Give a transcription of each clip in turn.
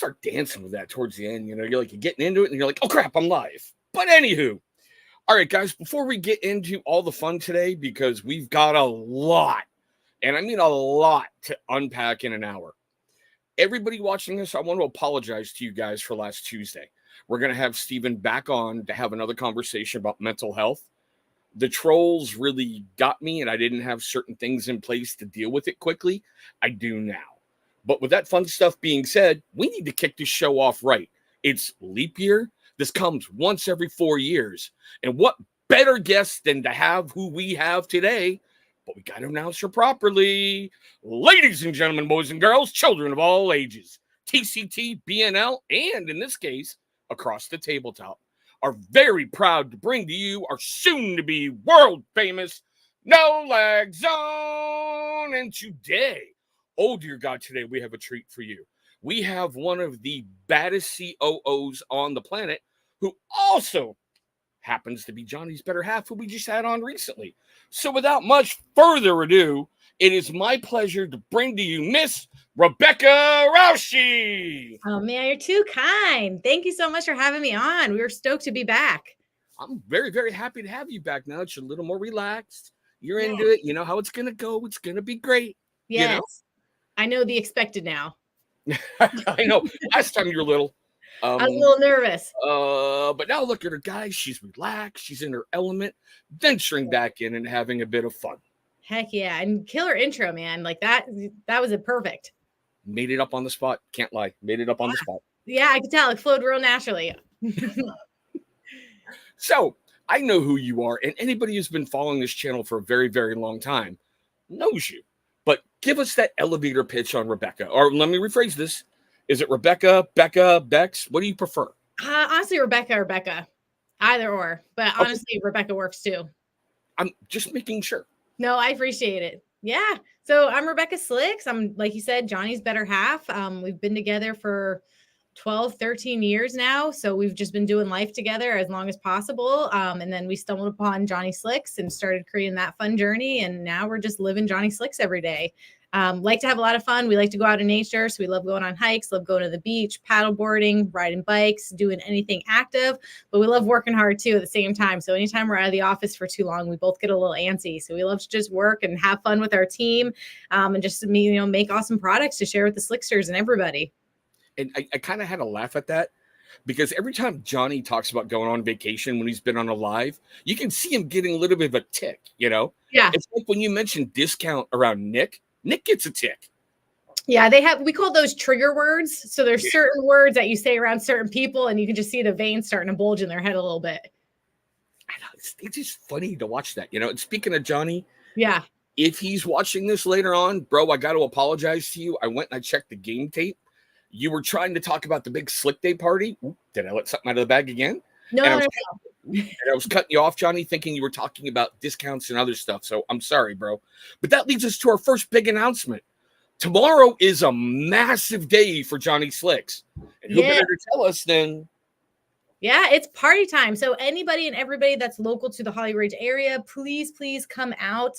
start dancing with that towards the end. You're like, you're getting into it and you're like, oh crap, I'm live. But anywho, all right, guys, before we get into all the fun today, because we've got a lot, and I mean a lot to unpack in an hour. Everybody watching this, I want to apologize to you guys for last Tuesday. We're going to have Steven back on to have another conversation about mental health. The trolls really got me, and I didn't have certain things in place to deal with it quickly. I do now. But with that fun stuff being said, we need to kick this show off right. It's leap year. This comes once every 4 years. And what better guest than to have who we have today? But we got to announce her properly. Ladies and gentlemen, boys and girls, children of all ages, TCT, BNL, and in this case, across the tabletop, are very proud to bring to you our soon-to-be world-famous No Lag Zone. And today, oh dear God, today we have a treat for you. We have one of the baddest COOs on the planet who also happens to be Johnny's better half, who we just had on recently. So without much further ado, it is my pleasure to bring to you Miss Rebecca Raushi. Oh, man, you're too kind. Thank you so much for having me on. We were stoked to be back. I'm very, very happy to have you back now. It's a little more relaxed. You're into it. You know how it's going to go. It's going to be great. Yes. You know? I know the expected now. I know. Last time you were little. I was a little nervous. But now look at her, guys. She's relaxed. She's in her element, venturing back in and having a bit of fun. Heck yeah. And killer intro, man. Like that was a perfect. Made it up on the spot. Can't lie. Made it up on the spot. Yeah, I could tell. It flowed real naturally. So I know who you are, and anybody who's been following this channel for a very, very long time knows you. But give us that elevator pitch on Rebecca. Or let me rephrase this. Is it Rebecca, Becca, Bex? What do you prefer? Honestly, Rebecca or Becca. Either or. But honestly, Rebecca works too. I'm just making sure. No, I appreciate it. Yeah. So I'm Rebecca Slicks. I'm, like you said, Johnny's better half. We've been together for 12, 13 years now. So we've just been doing life together as long as possible. And then we stumbled upon Johnny Slicks and started creating that fun journey. And now we're just living Johnny Slicks every day. Like to have a lot of fun. We like to go out in nature. So we love going on hikes, love going to the beach, paddle boarding, riding bikes, doing anything active. But we love working hard too at the same time. So anytime we're out of the office for too long, we both get a little antsy. So we love to just work and have fun with our team and just, make awesome products to share with the Slicksters and everybody. And I kind of had to laugh at that because every time Johnny talks about going on vacation when he's been on a live, you can see him getting a little bit of a tick, Yeah. It's like when you mention discount around Nick gets a tick. Yeah, we call those trigger words. So there's certain words that you say around certain people and you can just see the veins starting to bulge in their head a little bit. I know, it's just funny to watch that, And speaking of Johnny, yeah, if he's watching this later on, bro, I got to apologize to you. I went and I checked the game tape. You were trying to talk about the big Slick Day party. Did I let something out of the bag again? No. And I was cutting you off, Johnny, thinking you were talking about discounts and other stuff. So I'm sorry, bro. But that leads us to our first big announcement. Tomorrow is a massive day for Johnny Slicks. And who better to tell us than... Yeah, it's party time. So anybody and everybody that's local to the Holly Ridge area, please come out.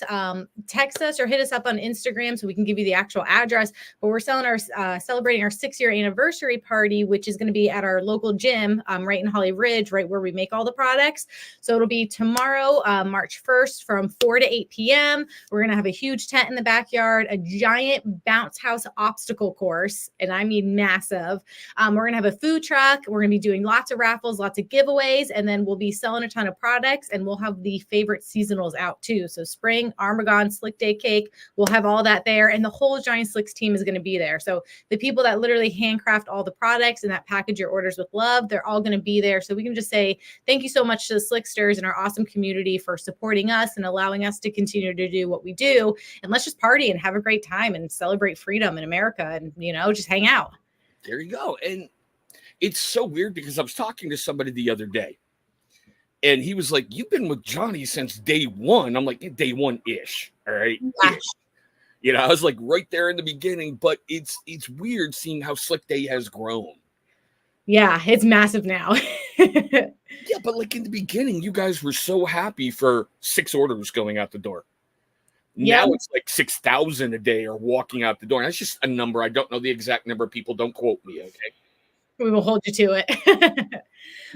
Text us or hit us up on Instagram so we can give you the actual address. But we're celebrating our 6-year anniversary party, which is going to be at our local gym right in Holly Ridge, right where we make all the products. So it'll be tomorrow, March 1st from 4 to 8 p.m. We're going to have a huge tent in the backyard, a giant bounce house obstacle course, and I mean massive. We're going to have a food truck. We're going to be doing lots of raffles, lots of giveaways, and then we'll be selling a ton of products, and we'll have the favorite seasonals out too. So spring, Armagon, Slick Day cake, we'll have all that there, and the whole Giant Slicks team is going to be there. So the people that literally handcraft all the products and that package your orders with love, they're all going to be there. So we can just say thank you so much to the Slicksters and our awesome community for supporting us and allowing us to continue to do what we do. And let's just party and have a great time and celebrate freedom in America and, just hang out. There you go. And it's so weird because I was talking to somebody the other day and he was like, you've been with Johnny since day one. I'm like, day one-ish. All right. Yeah. I was like right there in the beginning, but it's weird seeing how Slick Day has grown. Yeah, it's massive now. Yeah, but like in the beginning, you guys were so happy for 6 orders going out the door. Now it's like 6,000 a day are walking out the door. And that's just a number. I don't know the exact number. People don't quote me. Okay. We will hold you to it.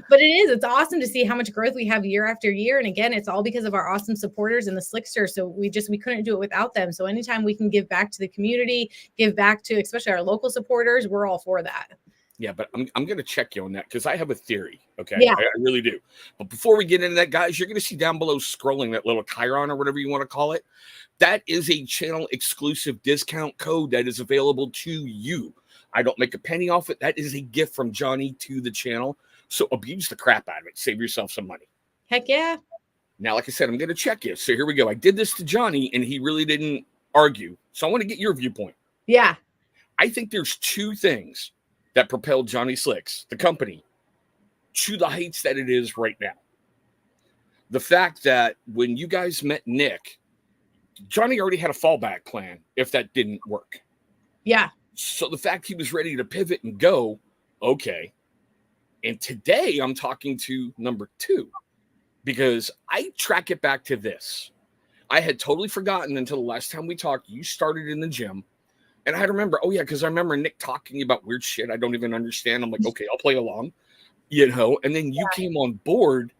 But it's awesome to see how much growth we have year after year. And again, it's all because of our awesome supporters and the Slickster. So we couldn't do it without them. So anytime we can give back to the community, give back to especially our local supporters, we're all for that. Yeah, but I'm going to check you on that because I have a theory. Okay. Yeah. I really do. But before we get into that, guys, you're going to see down below scrolling that little Chiron or whatever you want to call it. That is a channel exclusive discount code that is available to you. I don't make a penny off it. That is a gift from Johnny to the channel. So abuse the crap out of it. Save yourself some money. Heck yeah. Now, like I said, I'm going to check you. So here we go. I did this to Johnny and he really didn't argue. So I want to get your viewpoint. Yeah. I think there's two things that propelled Johnny Slicks, the company, to the heights that it is right now. The fact that when you guys met Nick, Johnny already had a fallback plan if that didn't work. Yeah. So the fact he was ready to pivot and go, okay. And today I'm talking to number two because I track it back to this. I had totally forgotten until the last time we talked. You started in the gym. And I remember, because I remember Nick talking about weird shit I don't even understand. I'm like, okay, I'll play along, And then you came on board,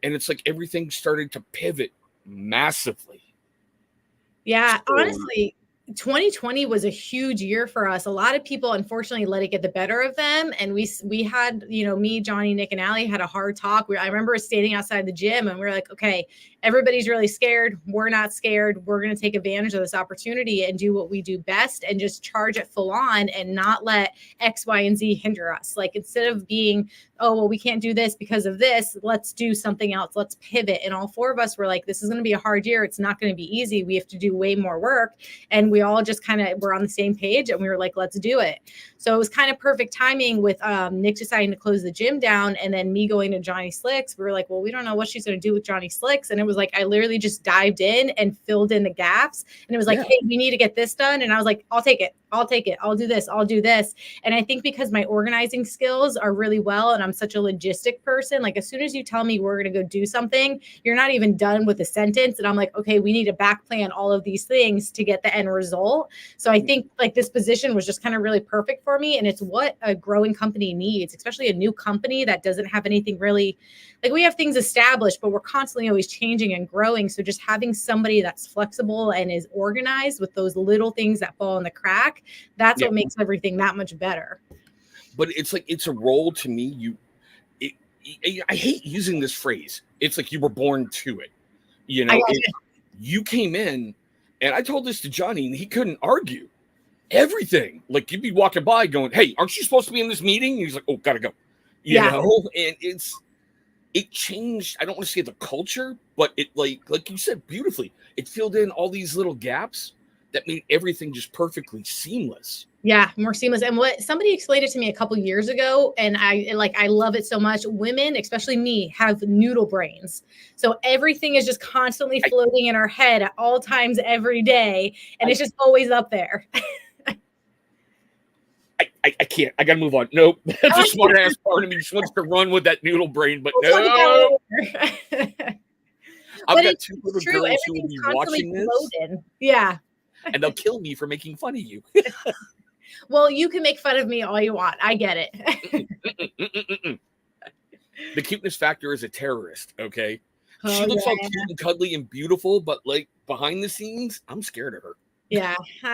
and it's like everything started to pivot massively. Yeah, so, honestly, 2020 was a huge year for us. A lot of people, unfortunately, let it get the better of them. And we had, me, Johnny, Nick, and Allie had a hard talk. I remember standing outside the gym and we were like, okay, everybody's really scared. We're not scared. We're going to take advantage of this opportunity and do what we do best and just charge it full on and not let X, Y, and Z hinder us. Like instead of being, oh, well, we can't do this because of this, let's do something else. Let's pivot. And all four of us were like, this is going to be a hard year. It's not going to be easy. We have to do way more work. And we all just kind of were on the same page and we were like, let's do it. So it was kind of perfect timing with Nick deciding to close the gym down and then me going to Johnny Slicks. We were like, well, we don't know what she's going to do with Johnny Slicks. And it was like, I literally just dived in and filled in the gaps. And it was like, hey, we need to get this done. And I was like, I'll take it. I'll take it. I'll do this. I'll do this. And I think because my organizing skills are really well, and I'm such a logistic person, like as soon as you tell me we're going to go do something, you're not even done with the sentence. And I'm like, okay, we need to back plan all of these things to get the end result. So I think like this position was just kind of really perfect for me. And it's what a growing company needs, especially a new company that doesn't have anything really, like we have things established, but we're constantly always changing and growing. So just having somebody that's flexible and is organized with those little things that fall in the crack, that's what makes everything that much better. But it's like, it's a role to me. I hate using this phrase. It's like you were born to it. You came in, and I told this to Johnny, and he couldn't argue everything. Like you'd be walking by going, hey, aren't you supposed to be in this meeting? And he's like, oh, gotta go. You know? And it changed. I don't want to say the culture, but it like you said beautifully, it filled in all these little gaps that made everything just perfectly seamless. Yeah, more seamless. And what somebody explained it to me a couple years ago, and I love it so much. Women, especially me, have noodle brains. So everything is just constantly floating in our head at all times every day, and it's just always up there. I can't. I gotta move on. Nope. That's a smart ass part of me just wants to run with that noodle brain, but no. I've got two little girls who will be watching this. Floated. Yeah. And they'll kill me for making fun of you. Well, you can make fun of me all you want. I get it. The cuteness factor is a terrorist, okay? She looks all cute and cuddly and beautiful, but like behind the scenes, I'm scared of her. Yeah.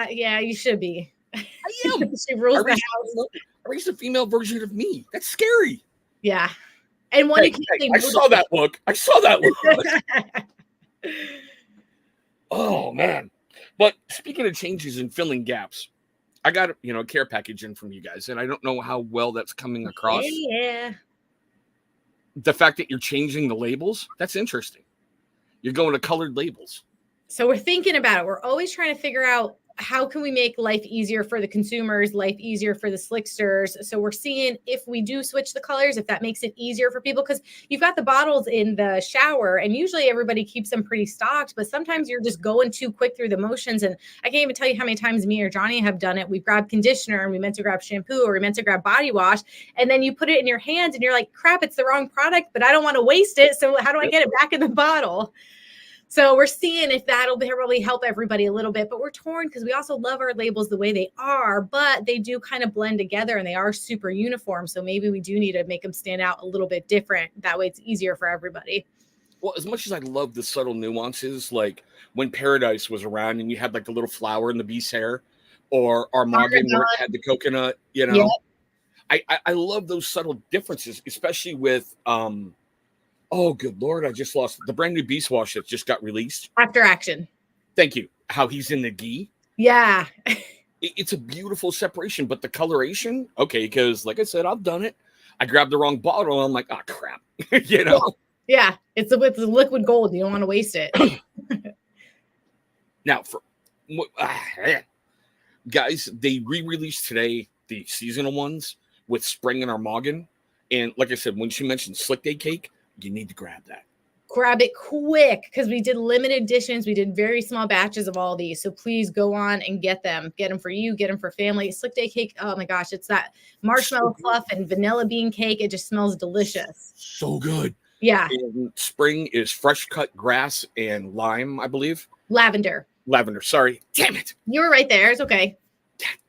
Yeah, you should be. I am. She rules the house. I raised a female version of me. That's scary. Yeah. And one I saw that look. Oh, man. But speaking of changes and filling gaps, I got a care package in from you guys, and I don't know how well that's coming across. Yeah. The fact that you're changing the labels, that's interesting. You're going to colored labels. So we're thinking about it. We're always trying to figure out how can we make life easier for the consumers, life easier for the slicksters. So we're seeing if we do switch the colors, if that makes it easier for people, because you've got the bottles in the shower and usually everybody keeps them pretty stocked, but sometimes you're just going too quick through the motions. And I can't even tell you how many times me or Johnny have done it. We've grabbed conditioner and we meant to grab shampoo or we meant to grab body wash. And then you put it in your hands and you're like, crap, it's the wrong product, but I don't want to waste it. So how do I get it back in the bottle? So we're seeing if that'll probably help everybody a little bit, but we're torn because we also love our labels the way they are, but they do kind of blend together and they are super uniform. So maybe we do need to make them stand out a little bit different. That way it's easier for everybody. Well, as much as I love the subtle nuances, like when Paradise was around and you had like the little flower in the beast's hair, or Armageddon where it had the coconut, you know, I love those subtle differences, especially with oh, good Lord, I just lost the brand new Beast Wash that just got released. After Action. Thank you. How he's in the ghee. Yeah. It's a beautiful separation, but the coloration, okay, because like I said, I've done it. I grabbed the wrong bottle and I'm like, oh, crap. You know? Yeah. It's with the liquid gold. You don't want to waste it. Now, for guys, they re-released today the seasonal ones with Spring and Armageddon. And like I said, when she mentioned Slick Day Cake, you need to grab that. Grab it quick because we did limited editions. We did very small batches of all these. So please go on and get them. Get them for you. Get them for family. Slick Day Cake. Oh my gosh. It's that marshmallow fluff and vanilla bean cake. It just smells delicious. So good. Yeah. And Spring is fresh cut grass and lime, I believe. Lavender. Sorry. Damn it. You were right there. It's okay.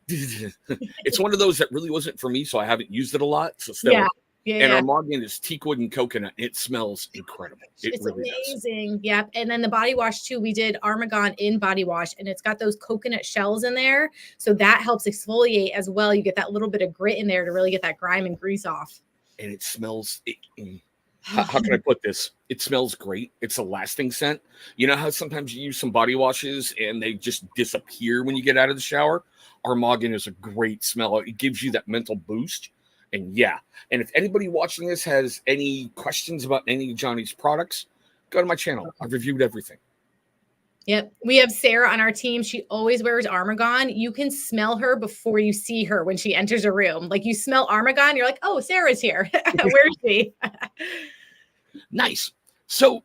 It's one of those that really wasn't for me, so I haven't used it a lot. So still. Yeah. And Armageddon is teakwood and coconut. It smells incredible. It's really amazing. Yep. And then the body wash too. We did Armageddon in body wash, and it's got those coconut shells in there. So that helps exfoliate as well. You get that little bit of grit in there to really get that grime and grease off. And it smells. How can I put this? It smells great. It's a lasting scent. You know how sometimes you use some body washes and they just disappear when you get out of the shower? Armageddon is a great smell. It gives you that mental boost. And yeah, and if anybody watching this has any questions about any of Johnny's products, go to my channel. I've reviewed everything. Yep. We have Sarah on our team. She always wears Armageddon. You can smell her before you see her when she enters a room. Like you smell Armageddon, you're like, oh, Sarah's here. Where is she? Nice. So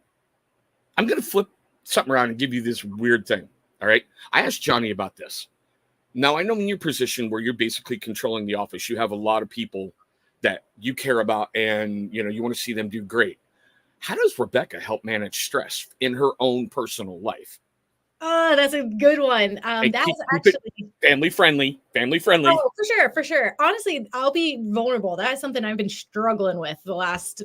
I'm going to flip something around and give you this weird thing. All right. I asked Johnny about this. Now, I know in your position where you're basically controlling the office, you have a lot of people that you care about and, you know, you want to see them do great. How does Rebecca help manage stress in her own personal life? Oh, that's a good one. That's actually family friendly. Oh, for sure. Honestly, I'll be vulnerable. That is something I've been struggling with the last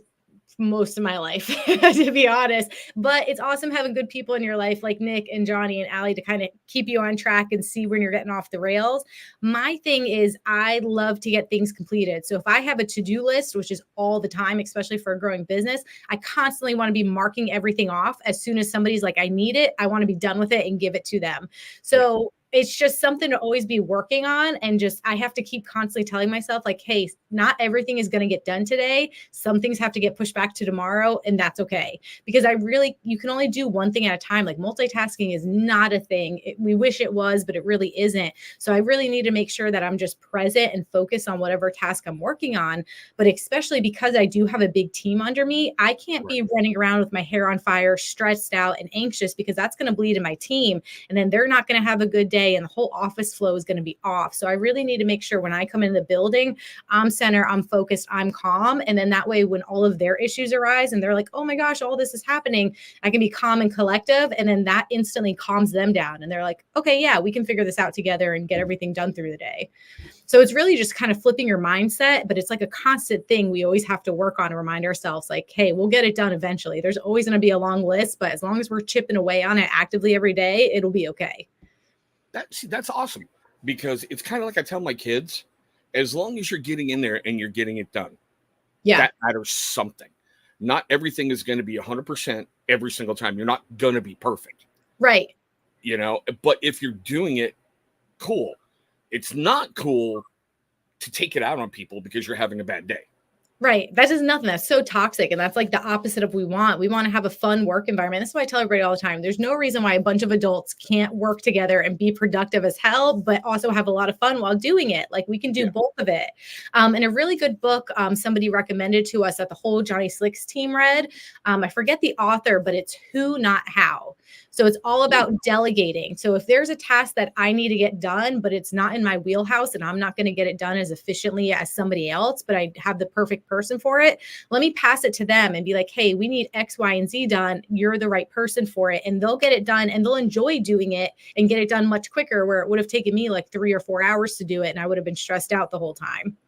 most of my life, to be honest. But it's awesome having good people in your life like Nick and Johnny and Allie to kind of keep you on track and see when you're getting off the rails. My thing is I love to get things completed. So if I have a to-do list, which is all the time, especially for a growing business, I constantly want to be marking everything off. As soon as somebody's like, I need it, I want to be done with it and give it to them. So it's just something to always be working on. And just, I have to keep constantly telling myself like, hey, not everything is going to get done today. Some things have to get pushed back to tomorrow, and that's okay. Because you can only do one thing at a time. Like multitasking is not a thing. We wish it was, but it really isn't. So I really need to make sure that I'm just present and focused on whatever task I'm working on. But especially because I do have a big team under me, I can't be running around with my hair on fire, stressed out and anxious, because that's going to bleed in my team. And then they're not going to have a good day and the whole office flow is going to be off. So I really need to make sure when I come into the building, I'm center, I'm focused, I'm calm. And then that way, when all of their issues arise and they're like, oh my gosh, all this is happening, I can be calm and collective. And then that instantly calms them down. And they're like, okay, yeah, we can figure this out together and get everything done through the day. So it's really just kind of flipping your mindset, but it's like a constant thing we always have to work on and remind ourselves like, hey, we'll get it done eventually. There's always going to be a long list, but as long as we're chipping away on it actively every day, it'll be okay. That's awesome, because it's kind of like I tell my kids, as long as you're getting in there and you're getting it done, that matters something. Not everything is going to be 100% every single time. You're not going to be perfect. Right. You know, but if you're doing it, cool. It's not cool to take it out on people because you're having a bad day. Right. That is nothing. That's so toxic. And that's like the opposite of what we want. We want to have a fun work environment. That's why I tell everybody all the time. There's no reason why a bunch of adults can't work together and be productive as hell, but also have a lot of fun while doing it. Like we can do both of it. And a really good book somebody recommended to us that the whole Johnny Slicks team read. I forget the author, but it's Who, Not How. So it's all about delegating. So if there's a task that I need to get done, but it's not in my wheelhouse and I'm not going to get it done as efficiently as somebody else, but I have the perfect person for it. Let me pass it to them and be like, hey, we need X, Y, and Z done. You're the right person for it. And they'll get it done and they'll enjoy doing it and get it done much quicker, where it would have taken me like 3 or 4 hours to do it. And I would have been stressed out the whole time.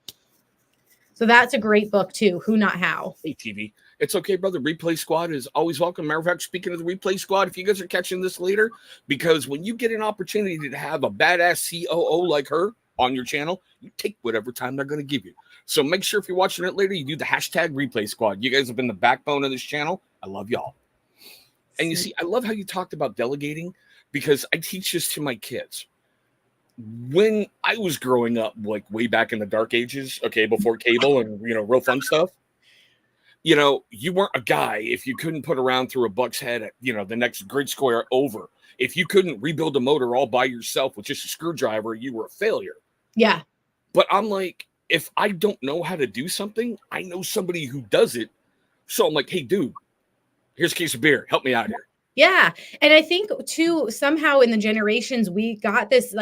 So that's a great book too. Who Not How. Hey, TV. It's okay, brother. Replay Squad is always welcome. Matter of fact, speaking of the Replay Squad, if you guys are catching this later, because when you get an opportunity to have a badass COO like her on your channel, you take whatever time they're going to give you. So make sure if you're watching it later, you do the hashtag Replay Squad. You guys have been the backbone of this channel. I love y'all. And you see, I love how you talked about delegating, because I teach this to my kids. When I was growing up, like way back in the dark ages, okay, before cable and, real fun stuff, you weren't a guy if you couldn't put a round through a buck's head at, the next grid square over. If you couldn't rebuild a motor all by yourself with just a screwdriver, you were a failure. Yeah. But I'm like, if I don't know how to do something, I know somebody who does it. So I'm like, hey, dude, here's a case of beer. Help me out here. Yeah. And I think too, somehow in the generations, we got this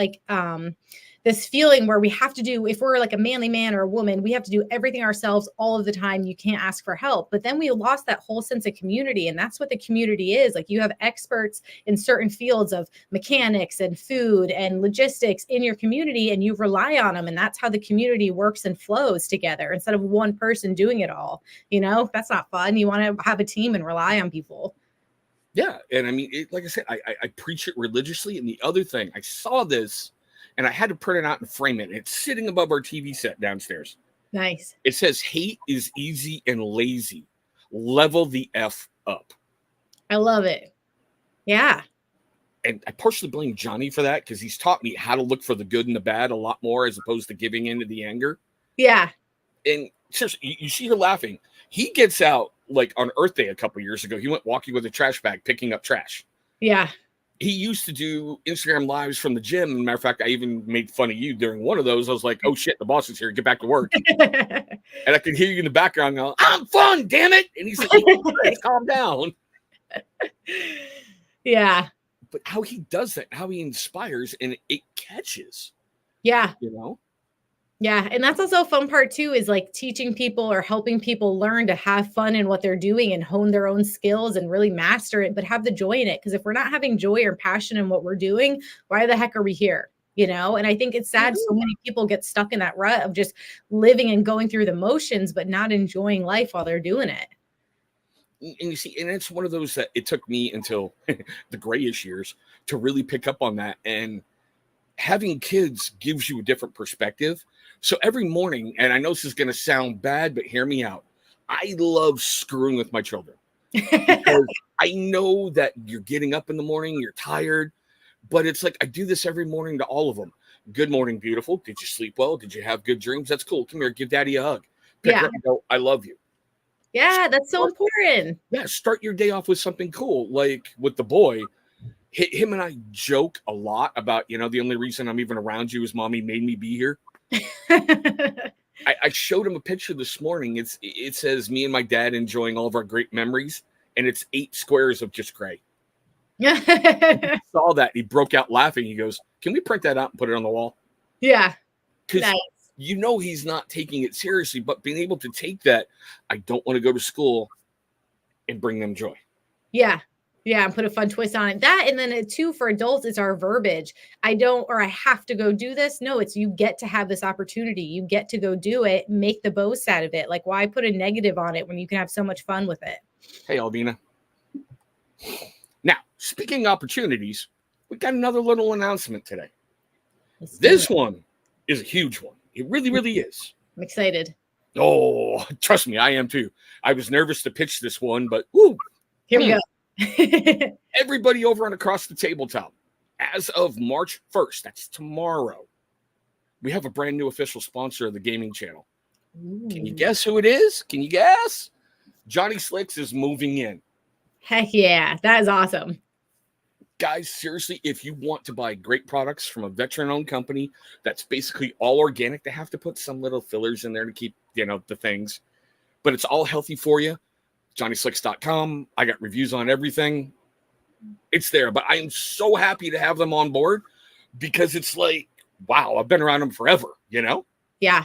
this feeling where we have to do, if we're like a manly man or a woman, we have to do everything ourselves all of the time. You can't ask for help. But then we lost that whole sense of community. And that's what the community is. Like, you have experts in certain fields of mechanics and food and logistics in your community, and you rely on them. And that's how the community works and flows together instead of one person doing it all. That's not fun. You want to have a team and rely on people. Yeah. And I mean, like I said, I preach it religiously. And the other thing, I saw this and I had to print it out and frame it. It's sitting above our TV set downstairs. Nice. It says, hate is easy and lazy. Level the F up. I love it. Yeah. And I partially blame Johnny for that, because he's taught me how to look for the good and the bad a lot more, as opposed to giving in to the anger. Yeah. And seriously, you see her laughing. He gets out, like on Earth Day a couple years ago. He went walking with a trash bag, picking up trash. Yeah. He used to do Instagram lives from the gym. Matter of fact, I even made fun of you during one of those. I was like, oh shit, the boss is here. Get back to work. And I could hear you in the background going, I'm fun, damn it. And he's like, calm down. Yeah. But how he does that, how he inspires, and it catches. Yeah. Yeah. And that's also a fun part too, is like teaching people or helping people learn to have fun in what they're doing and hone their own skills and really master it, but have the joy in it. Because if we're not having joy or passion in what we're doing, why the heck are we here? And I think it's sad so many people get stuck in that rut of just living and going through the motions, but not enjoying life while they're doing it. And you see, and it's one of those that it took me until the grayish years to really pick up on that. And having kids gives you a different perspective. So every morning, and I know this is going to sound bad, but hear me out. I love screwing with my children, because I know that you're getting up in the morning, you're tired, but it's like I do this every morning to all of them. Good morning, beautiful. Did you sleep well? Did you have good dreams? That's cool. Come here, give daddy a hug. Pick her up and go, I love you. Yeah, that's so important. Yeah, start your day off with something cool. Like with the boy, him and I joke a lot about, the only reason I'm even around you is mommy made me be here. I showed him a picture this morning. It says me and my dad enjoying all of our great memories, and it's 8 squares of just gray. Yeah. Saw that. He broke out laughing. He goes, can we print that out and put it on the wall? Yeah. Because he's not taking it seriously, but being able to take that, I don't want to go to school, and bring them joy. Yeah. Yeah, and put a fun twist on it. That, and then too, for adults, it's our verbiage. I have to go do this. No, it's you get to have this opportunity. You get to go do it, make the most out of it. Like, why put a negative on it when you can have so much fun with it? Hey, Albina. Now, speaking of opportunities, we got another little announcement today. This one is a huge one. It really, really is. I'm excited. Oh, trust me, I am too. I was nervous to pitch this one, but woo. Here we go. Everybody over on Across the Tabletop, as of March 1st, that's tomorrow, we have a brand new official sponsor of the gaming channel. Ooh. Can you guess who it is? Can you guess? Johnny Slicks is moving in. Heck yeah, that is awesome. Guys, seriously, if you want to buy great products from a veteran-owned company that's basically all organic, they have to put some little fillers in there to keep, the things, but it's all healthy for you. JohnnySlicks.com. I got reviews on everything. It's there, but I am so happy to have them on board, because it's like, wow, I've been around them forever, Yeah.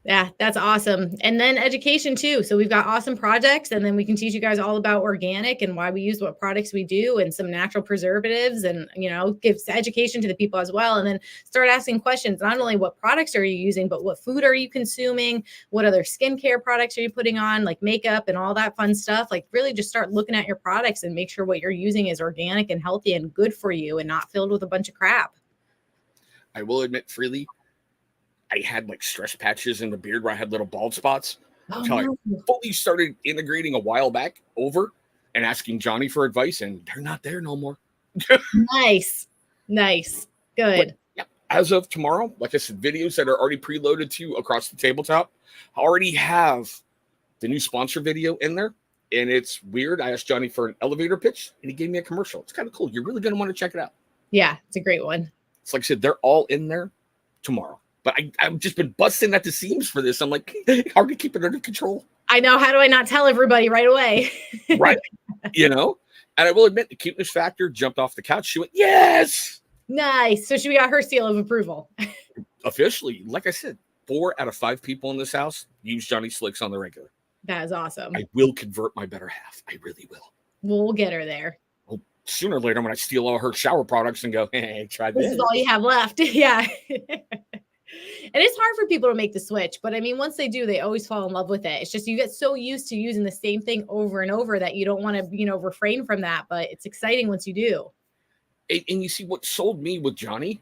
Yeah, that's awesome. And then education too. So we've got awesome projects, and then we can teach you guys all about organic and why we use what products we do and some natural preservatives, and, gives education to the people as well. And then start asking questions, not only what products are you using, but what food are you consuming? What other skincare products are you putting on, like makeup and all that fun stuff? Like really just start looking at your products and make sure what you're using is organic and healthy and good for you and not filled with a bunch of crap. I will admit freely, I had like stress patches in the beard where I had little bald spots Oh, until I no. fully started integrating a while back over and asking Johnny for advice, and they're not there no more. Nice. Nice. But Good. yeah, as of tomorrow, like I said, videos that are already preloaded to across the tabletop I already have the new sponsor video in there. And it's weird. I asked Johnny for an elevator pitch and he gave me a commercial. It's kind of cool. You're really going to want to check it out. Yeah, it's a great one. It's like I said, they're all in there tomorrow. But I've just been busting at the seams for this. I'm like, hard to keep it under control. I know. How do I not tell everybody right away? Right. And I will admit the cuteness factor jumped off the couch. She went, yes. Nice. So she got her seal of approval. Officially, like I said, 4 out of 5 people in this house use Johnny Slicks on the regular. That is awesome. I will convert my better half. I really will. We'll get her there. Well, sooner or later, when I steal all her shower products and go, hey, try this. This is all you have left. Yeah. And it's hard for people to make the switch, but I mean, once they do, they always fall in love with it. It's just you get so used to using the same thing over and over that you don't want to, refrain from that. But it's exciting once you do. And you see what sold me with Johnny,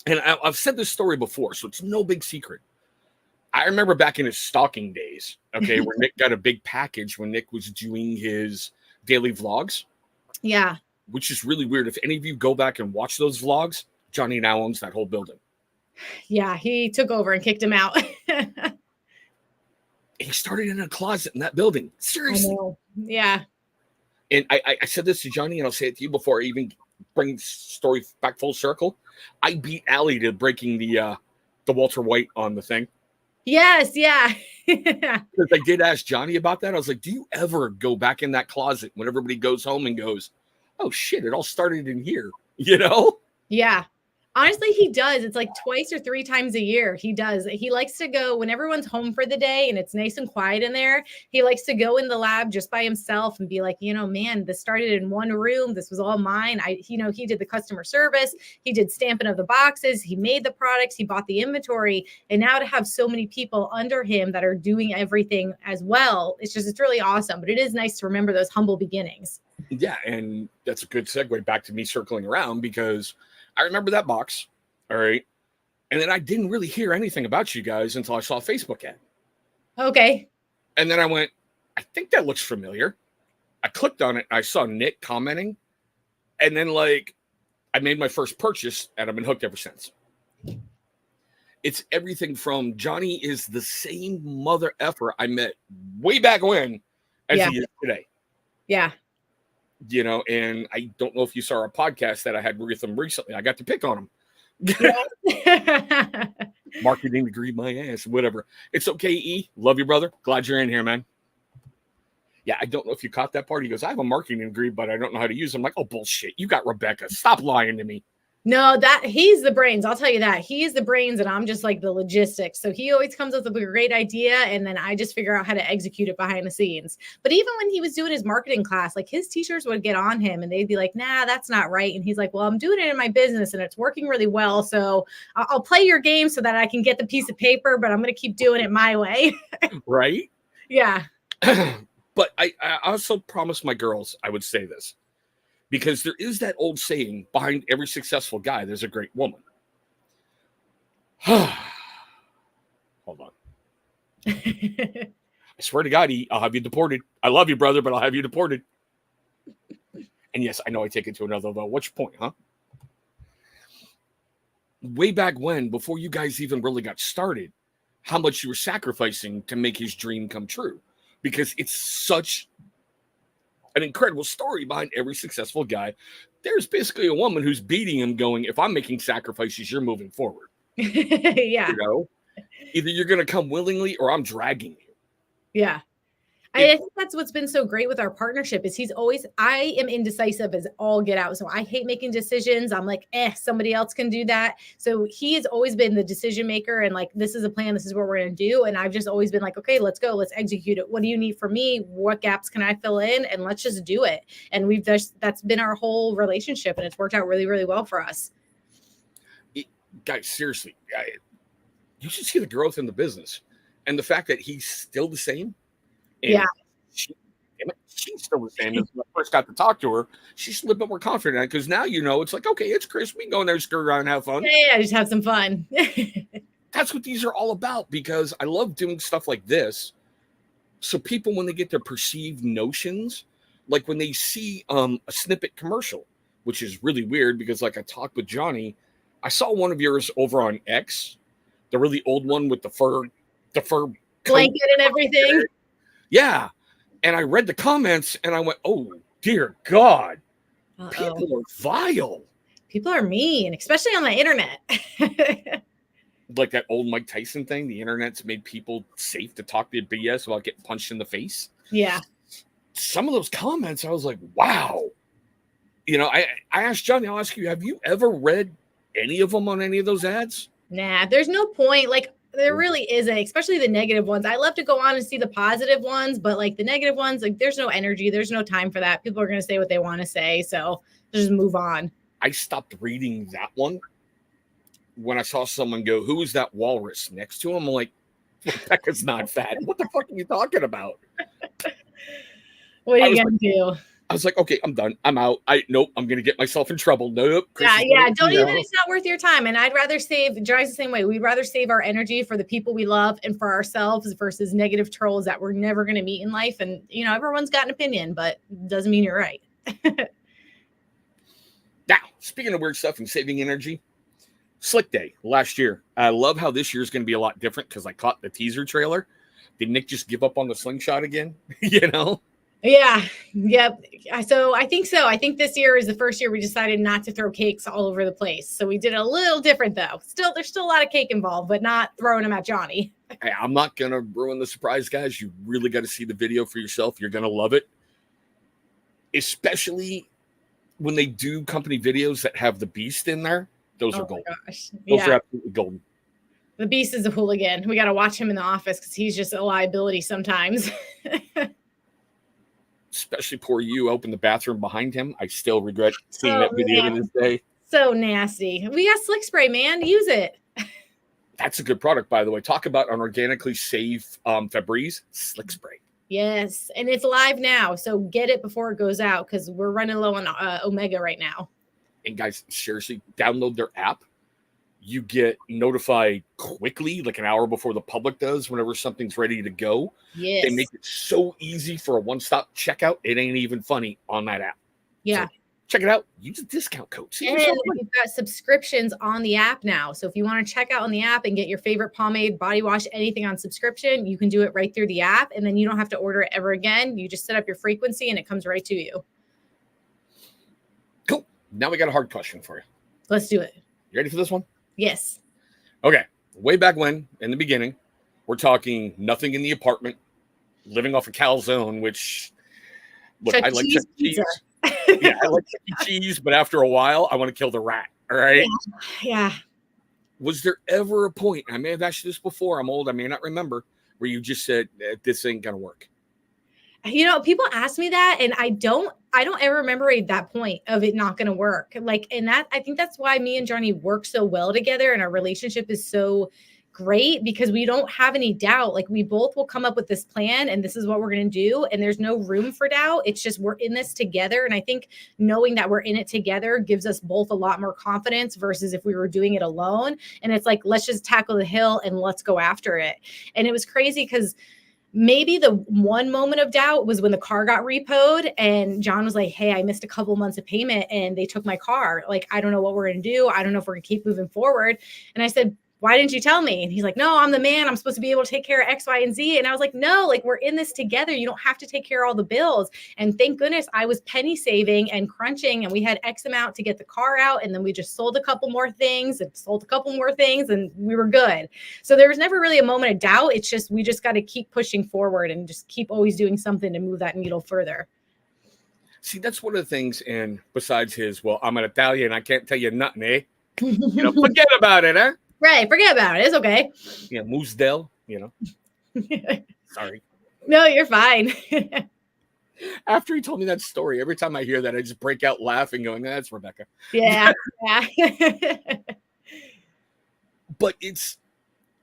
and I've said this story before, so it's no big secret. I remember back in his stalking days, okay, where Nick got a big package when Nick was doing his daily vlogs. Yeah. Which is really weird. If any of you go back and watch those vlogs, Johnny now owns that whole building. Yeah, he took over and kicked him out. He started in a closet in that building. Seriously. Yeah. And I said this to Johnny, and I'll say it to you before I even bring the story back full circle. I beat Allie to breaking the Walter White on the thing. Yes, yeah. Because I did ask Johnny about that. I was like, do you ever go back in that closet when everybody goes home and goes, oh, shit, it all started in here, Yeah. Honestly, he does. It's like twice or 3 times a year. He does. He likes to go when everyone's home for the day and it's nice and quiet in there. He likes to go in the lab just by himself and be like, man, this started in one room. This was all mine. He did the customer service. He did stamping of the boxes. He made the products. He bought the inventory. And now to have so many people under him that are doing everything as well, it's really awesome. But it is nice to remember those humble beginnings. Yeah. And that's a good segue back to me circling around, because I remember that box. All right. And then I didn't really hear anything about you guys until I saw a Facebook ad. Okay. And then I went, I think that looks familiar. I clicked on it. I saw Nick commenting. And then I made my first purchase and I've been hooked ever since. It's everything from Johnny is the same mother effer I met way back when as he is today. Yeah. And I don't know if you saw our podcast that I had with him recently. I got to pick on him. Yeah. Marketing degree, my ass, whatever. It's okay, E. Love you, brother. Glad you're in here, man. Yeah, I don't know if you caught that part. He goes, I have a marketing degree, but I don't know how to use them. I'm like, oh, bullshit. You got Rebecca. Stop lying to me. No, he's the brains. I'll tell you that. He's the brains and I'm just like the logistics. So he always comes up with a great idea and then I just figure out how to execute it behind the scenes. But even when he was doing his marketing class, his teachers would get on him and they'd be like, nah, that's not right. And he's like, well, I'm doing it in my business and it's working really well. So I'll play your game so that I can get the piece of paper, but I'm going to keep doing it my way. Right? Yeah. But I also promised my girls I would say this. Because there is that old saying, behind every successful guy, there's a great woman. Hold on. I swear to God, I'll have you deported. I love you, brother, but I'll have you deported. And yes, I know I take it to another level. What's your point, huh? Way back when, before you guys even really got started, how much you were sacrificing to make his dream come true. Because it's such an incredible story behind every successful guy. There's basically a woman who's beating him going, if I'm making sacrifices, you're moving forward. Yeah. Either you're going to come willingly or I'm dragging you. Yeah. I think that's what's been so great with our partnership is I am indecisive as all get out. So I hate making decisions. I'm like, somebody else can do that. So he has always been the decision maker and like, this is a plan. This is what we're going to do. And I've just always been like, okay, let's go. Let's execute it. What do you need from me? What gaps can I fill in? And let's just do it. And that's been our whole relationship. And it's worked out really, really well for us. Guys, seriously, you should see the growth in the business and the fact that he's still the same. And she's still the same as when I first got to talk to her. She's a little bit more confident because now it's like, okay, it's Chris. We can go in there, screw around, and have fun. Yeah, just have some fun. That's what these are all about because I love doing stuff like this. So people, when they get their perceived notions, like when they see a snippet commercial, which is really weird because like I talked with Johnny, I saw one of yours over on X, the really old one with the fur blanket and everything. Yeah. And I read the comments and I went, oh, dear God. People are vile. People are mean, especially on the internet. Like that old Mike Tyson thing. The internet's made people safe to talk their BS without getting punched in the face. Yeah. Some of those comments, I was like, wow. I asked Johnny, I'll ask you, have you ever read any of them on any of those ads? Nah, there's no point. Like, there really isn't, especially the negative ones. I love to go on and see the positive ones, but like the negative ones, like there's no energy. There's no time for that. People are going to say what they want to say. So just move on. I stopped reading that one when I saw someone go, who is that walrus next to him? I'm like, Rebecca's not fat. What the fuck are you talking about? What are you going to do? I was like, okay, I'm done. I'm out. Nope. I'm going to get myself in trouble. Nope. Yeah. Don't even, it's not worth your time. And I'd rather Johnny's the same way. We'd rather save our energy for the people we love and for ourselves versus negative trolls that we're never going to meet in life. And, everyone's got an opinion, but doesn't mean you're right. Now, speaking of weird stuff and saving energy, Slick Day last year. I love how this year is going to be a lot different because I caught the teaser trailer. Did Nick just give up on the slingshot again? Yeah. Yep. So I think so. I think this year is the first year we decided not to throw cakes all over the place. So we did a little different though. There's still a lot of cake involved, but not throwing them at Johnny. Hey, I'm not going to ruin the surprise, guys. You really got to see the video for yourself. You're going to love it. Especially when they do company videos that have the beast in there. Those are golden. Those are absolutely golden. The beast is a hooligan. We got to watch him in the office because he's just a liability sometimes. Especially poor you open the bathroom behind him. I still regret seeing that video to this day. So nasty. We got Slick Spray, man. Use it. That's a good product, by the way. Talk about an organically safe Febreze Slick Spray. Yes, and it's live now. So get it before it goes out because we're running low on Omega right now. And guys, seriously, download their app. You get notified quickly, like an hour before the public does, whenever something's ready to go. Yes. They make it so easy for a one-stop checkout. It ain't even funny on that app. Yeah. So check it out. Use a discount code. And we've got subscriptions on the app now. So if you want to check out on the app and get your favorite pomade, body wash, anything on subscription, you can do it right through the app. And then you don't have to order it ever again. You just set up your frequency and it comes right to you. Cool. Now we got a hard question for you. Let's do it. You ready for this one? Yes. Okay. Way back when, in the beginning, we're talking nothing in the apartment, living off a calzone, which, look, I like Chuck E. Cheese. Yeah, I like Chuck E. Cheese, but after a while, I want to kill the rat. All right? Yeah. Was there ever a point, I may have asked you this before, I'm old, I may not remember, where you just said, this ain't going to work? People ask me that, and I don't ever remember at that point of it not going to work. Like, and that, I think that's why me and Johnny work so well together and our relationship is so great because we don't have any doubt. Like we both will come up with this plan and this is what we're going to do. And there's no room for doubt. It's just, we're in this together. And I think knowing that we're in it together gives us both a lot more confidence versus if we were doing it alone. And it's like, let's just tackle the hill and let's go after it. And it was crazy because maybe the one moment of doubt was when the car got repoed and John was like, hey, I missed a couple months of payment and they took my car. Like, I don't know what we're going to do. I don't know if we're going to keep moving forward. And I said, why didn't you tell me? And he's like, no, I'm the man. I'm supposed to be able to take care of X, Y, and Z. And I was like, no, like we're in this together. You don't have to take care of all the bills. And thank goodness I was penny saving and crunching, and we had X amount to get the car out. And then we just sold a couple more things and sold a couple more things, and we were good. So there was never really a moment of doubt. It's just, we just got to keep pushing forward and just keep always doing something to move that needle further. See, that's one of the things. And besides his, well, I'm an Italian, I can't tell you nothing, eh? You know, forget about it, huh? Right. Forget about it. It's okay. Yeah, Moose Dell, you know. Sorry. No, you're fine. After he told me that story, every time I hear that, I just break out laughing, going, that's Rebecca. Yeah. Yeah. But it's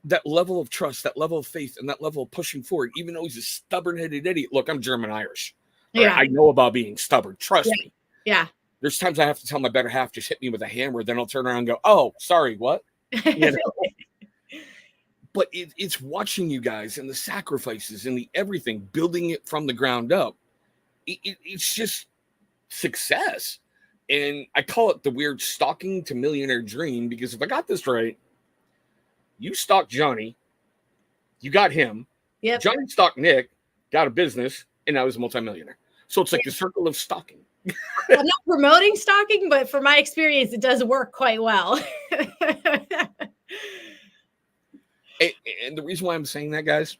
that level of trust, that level of faith, and that level of pushing forward, even though he's a stubborn-headed idiot. Look, I'm German-Irish. Yeah. Right? I know about being stubborn. Trust me. Yeah. There's times I have to tell my better half, just hit me with a hammer. Then I'll turn around and go, oh, sorry, what? You know? But it's watching you guys and the sacrifices and the everything, building it from the ground up. It's just success. And I call it the weird stalking to millionaire dream, because if I got this right, you stalked Johnny, you got him. Yep. Johnny stalked Nick, got a business, and now he's a multimillionaire. So it's like the circle of stalking. I'm not promoting stalking, but from my experience, it does work quite well. And the reason why I'm saying that, guys,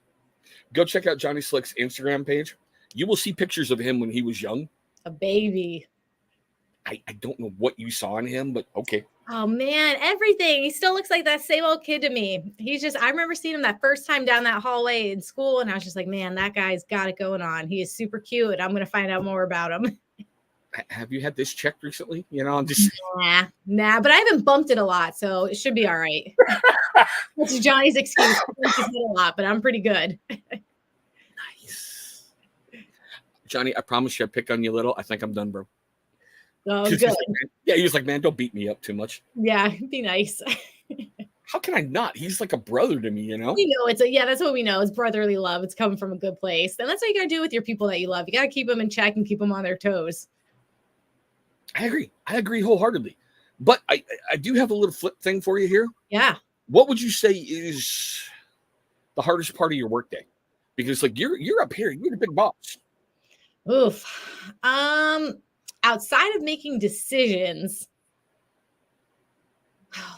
go check out Johnny Slick's Instagram page. You will see pictures of him when he was young. A baby. I don't know what you saw in him, but okay. Oh man, everything. He still looks like that same old kid to me. I remember seeing him that first time down that hallway in school, and I was just like, man, that guy's got it going on. He is super cute. I'm going to find out more about him. Have you had this checked recently? You know, I'm just nah, but I haven't bumped it a lot, so it should be all right. That's Johnny's excuse. He's hit a lot, but I'm pretty good. Nice. Johnny, I promise you I pick on you a little. I think I'm done, bro. Oh, good. He was like, man, don't beat me up too much. Yeah, be nice. How can I not? He's like a brother to me, you know? We know that's what we know. It's brotherly love. It's coming from a good place. And that's what you got to do with your people that you love. You got to keep them in check and keep them on their toes. I agree wholeheartly. But I do have a little flip thing for you here. Yeah. What would you say is the hardest part of your workday? Because like you're up here, you're the big boss. Oof. Outside of making decisions,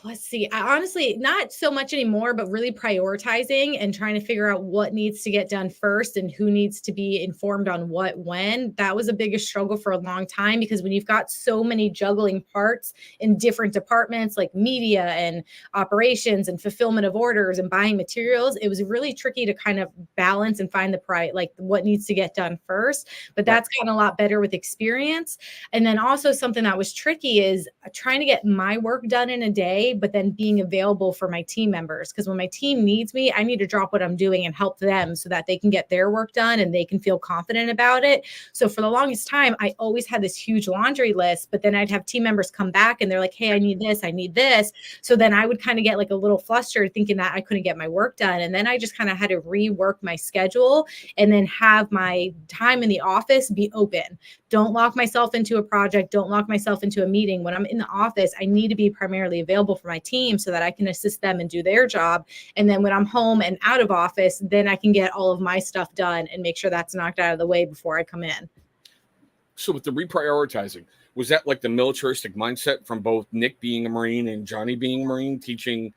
let's see. I honestly, not so much anymore, but really prioritizing and trying to figure out what needs to get done first and who needs to be informed on what, when. That was the biggest struggle for a long time, because when you've got so many juggling parts in different departments like media and operations and fulfillment of orders and buying materials, it was really tricky to kind of balance and find like what needs to get done first. But that's gotten a lot better with experience. And then also something that was tricky is trying to get my work done in a day, but then being available for my team members. Because when my team needs me, I need to drop what I'm doing and help them so that they can get their work done and they can feel confident about it. So for the longest time, I always had this huge laundry list, but then I'd have team members come back and they're like, hey, I need this, I need this. So then I would kind of get like a little flustered thinking that I couldn't get my work done. And then I just kind of had to rework my schedule and then have my time in the office be open. Don't lock myself into a project. Don't lock myself into a meeting. When I'm in the office, I need to be primarily available for my team so that I can assist them and do their job. And then when I'm home and out of office, then I can get all of my stuff done and make sure that's knocked out of the way before I come in. So with the reprioritizing, was that like the militaristic mindset from both Nick being a Marine and Johnny being a Marine, teaching,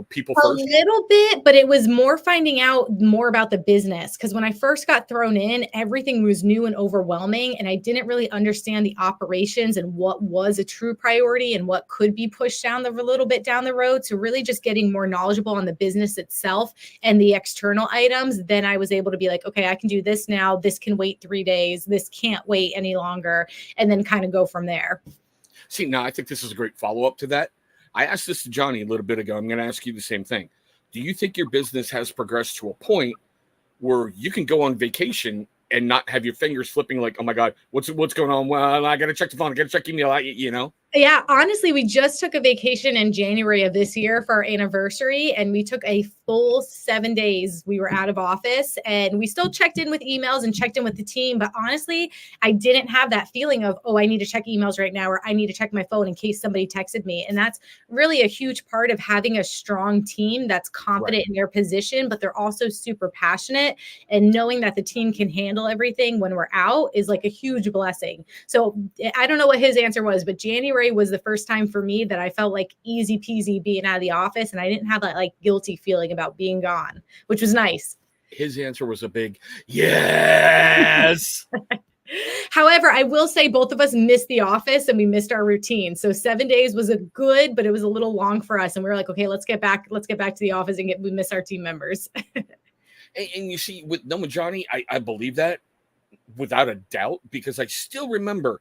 people first? A little bit, but it was more finding out more about the business. Because when I first got thrown in, everything was new and overwhelming. And I didn't really understand the operations and what was a true priority and what could be pushed down a little bit down the road. So really just getting more knowledgeable on the business itself and the external items. Then I was able to be like, okay, I can do this now. This can wait 3 days. This can't wait any longer. And then kind of go from there. See, now I think this is a great follow-up to that. I asked this to Johnny a little bit ago. I'm going to ask you the same thing. Do you think your business has progressed to a point where you can go on vacation and not have your fingers flipping like, oh my God, what's going on? Well, I got to check the phone. I got to check email. Yeah, honestly, we just took a vacation in January of this year for our anniversary, and we took a full 7 days. We were out of office, and we still checked in with emails and checked in with the team. But honestly, I didn't have that feeling of, oh, I need to check emails right now, or I need to check my phone in case somebody texted me. And that's really a huge part of having a strong team that's confident in their position, but they're also super passionate. And knowing that the team can handle everything when we're out is like a huge blessing. So I don't know what his answer was, but January was the first time for me that I felt like easy peasy being out of the office, and I didn't have that like guilty feeling about being gone, which was nice. His answer was a big yes. However, I will say both of us missed the office and we missed our routine. So 7 days was a good, but it was a little long for us. And we were like, okay, let's get back to the office and we miss our team members. And you see, with Johnny, I believe that without a doubt, because I still remember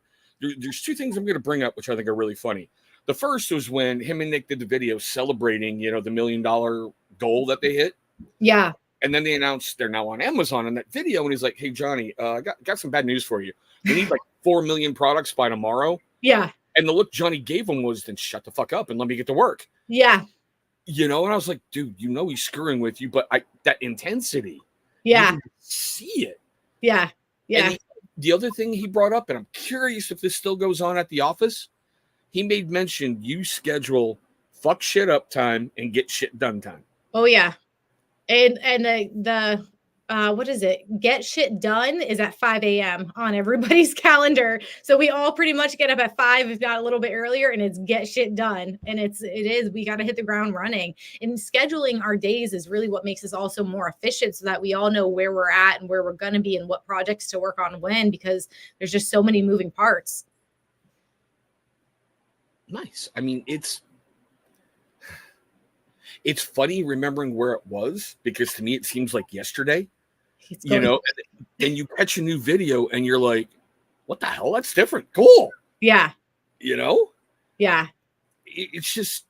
there's two things I'm going to bring up, which I think are really funny. The first was when him and Nick did the video celebrating, the $1 million goal that they hit. Yeah. And then they announced they're now on Amazon in that video. And he's like, hey, Johnny, I got some bad news for you. We need like 4 million products by tomorrow. Yeah. And the look Johnny gave him was, then shut the fuck up and let me get to work. Yeah. And I was like, dude, he's screwing with you, but that intensity. Yeah. You can see it. Yeah. Yeah. And the other thing he brought up, and I'm curious if this still goes on at the office, he made mention you schedule fuck shit up time and get shit done time. Oh yeah. And the what is it? Get shit done is at 5 a.m. on everybody's calendar. So we all pretty much get up at 5, if not a little bit earlier, and it's get shit done. And we got to hit the ground running. And scheduling our days is really what makes us also more efficient, so that we all know where we're at and where we're going to be and what projects to work on when, because there's just so many moving parts. Nice. I mean, it's funny remembering where it was, because to me it seems like yesterday. And you catch a new video and you're like, what the hell? That's different. Cool. Yeah. Yeah. It's just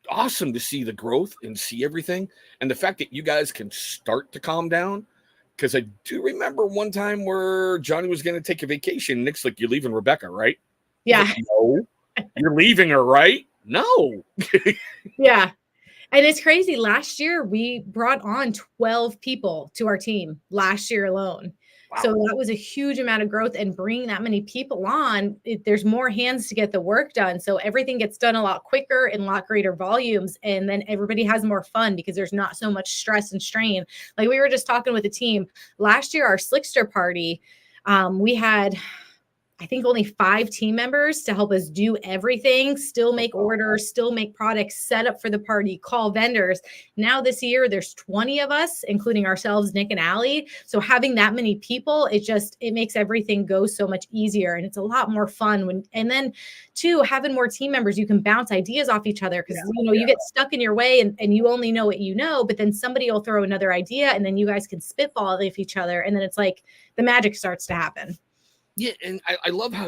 awesome to see the growth and see everything. And the fact that you guys can start to calm down. Because I do remember one time where Johnny was going to take a vacation. Nick's like, you're leaving Rebecca, right? Yeah. Like, no. You're leaving her, right? No. Yeah. And it's crazy. Last year, we brought on 12 people to our team last year alone. Wow. So that was a huge amount of growth, and bringing that many people on, there's more hands to get the work done. So everything gets done a lot quicker in a lot greater volumes. And then everybody has more fun because there's not so much stress and strain. Like we were just talking with the team last year, our Slickster party, we had, I think, only 5 team members to help us do everything, still make orders, still make products, set up for the party, call vendors. Now this year, there's 20 of us, including ourselves, Nick and Allie. So having that many people, it makes everything go so much easier. And it's a lot more fun and then too, having more team members, you can bounce ideas off each other, because you get stuck in your way and you only know what you know, but then somebody will throw another idea and then you guys can spitball with each other. And then it's like the magic starts to happen. Yeah, and I love how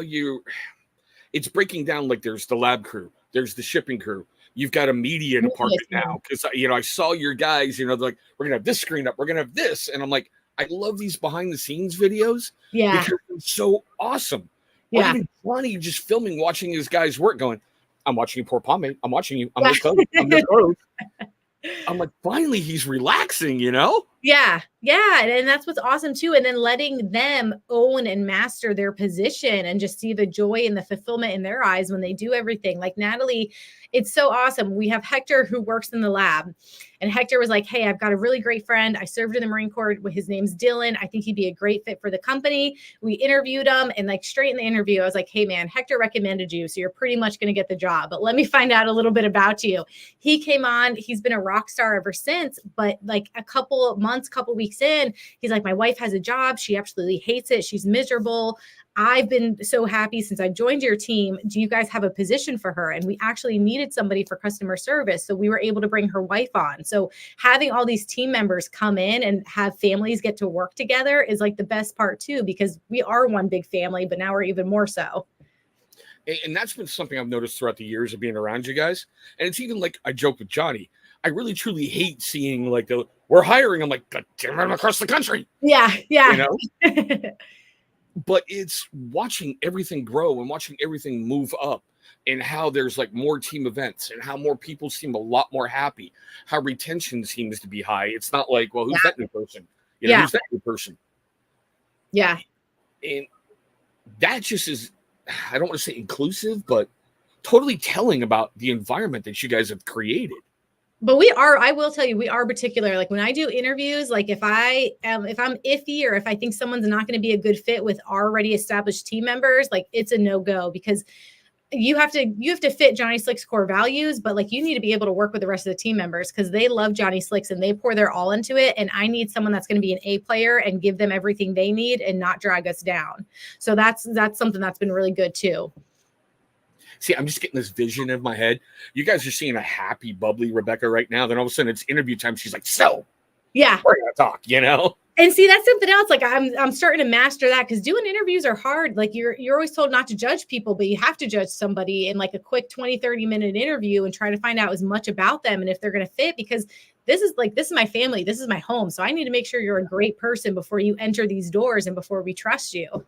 it's breaking down, like there's the lab crew, there's the shipping crew, you've got a media department now, because I saw your guys, they're like, we're gonna have this screen up, we're gonna have this, and I'm like, I love these behind the scenes videos, because they're so awesome. Or even Johnny just filming, watching his guys work, going, I'm watching you pour pomade, I'm watching you, I'm this close, I'm this close. I'm like, finally he's relaxing, Yeah. And that's what's awesome too. And then letting them own and master their position and just see the joy and the fulfillment in their eyes when they do everything. Like Natalie, it's so awesome. We have Hector who works in the lab, and Hector was like, hey, I've got a really great friend. I served in the Marine Corps. His name's Dylan. I think he'd be a great fit for the company. We interviewed him, and like straight in the interview, I was like, hey man, Hector recommended you, so you're pretty much going to get the job, but let me find out a little bit about you. He came on, he's been a rock star ever since, but like a couple weeks in, he's like, my wife has a job. She absolutely hates it. She's miserable. I've been so happy since I joined your team. Do you guys have a position for her? And we actually needed somebody for customer service. So we were able to bring her wife on. So having all these team members come in and have families get to work together is like the best part too, because we are one big family, but now we're even more so. And that's been something I've noticed throughout the years of being around you guys. And it's even like I joke with Johnny, I really truly hate seeing like we're hiring. I'm like, God damn it, I'm across the country. Yeah. but it's watching everything grow and watching everything move up, and how there's like more team events and how more people seem a lot more happy, how retention seems to be high. It's not like, well, who's that new person? Yeah. Who's that new person? Yeah. And that just is, I don't want to say inclusive, but totally telling about the environment that you guys have created. But I will tell you, we are particular. Like when I do interviews, like if I'm iffy or if I think someone's not going to be a good fit with already established team members, like it's a no-go, because you have to fit Johnny Slick's core values, but like you need to be able to work with the rest of the team members because they love Johnny Slicks and they pour their all into it. And I need someone that's going to be an A player and give them everything they need and not drag us down. So that's something that's been really good too. See, I'm just getting this vision in my head. You guys are seeing a happy, bubbly Rebecca right now. Then all of a sudden it's interview time. She's like, so yeah, we're going to talk, And see, that's something else. Like I'm starting to master that because doing interviews are hard. Like you're always told not to judge people, but you have to judge somebody in like a quick 20-30 minute interview and try to find out as much about them and if they're going to fit, because this is my family. This is my home. So I need to make sure you're a great person before you enter these doors and before we trust you.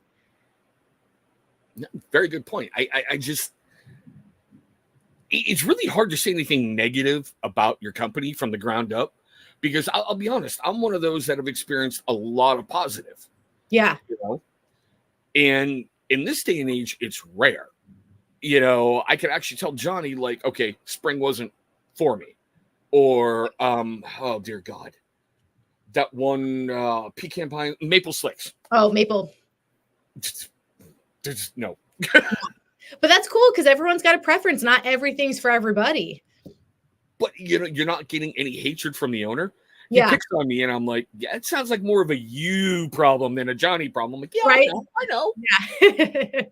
Very good point. I just, it's really hard to say anything negative about your company from the ground up. Because I'll be honest, I'm one of those that have experienced a lot of positive. Yeah. And in this day and age, it's rare. I can actually tell Johnny, like, okay, spring wasn't for me. Or, oh, dear God. That one pecan pie, maple slicks. Oh, maple. There's no. But that's cool because everyone's got a preference. Not everything's for everybody. But you're not getting any hatred from the owner. He Yeah. picks on me, and I'm like, yeah, it sounds like more of a you problem than a Johnny problem. I'm like, yeah, right? I know. Yeah.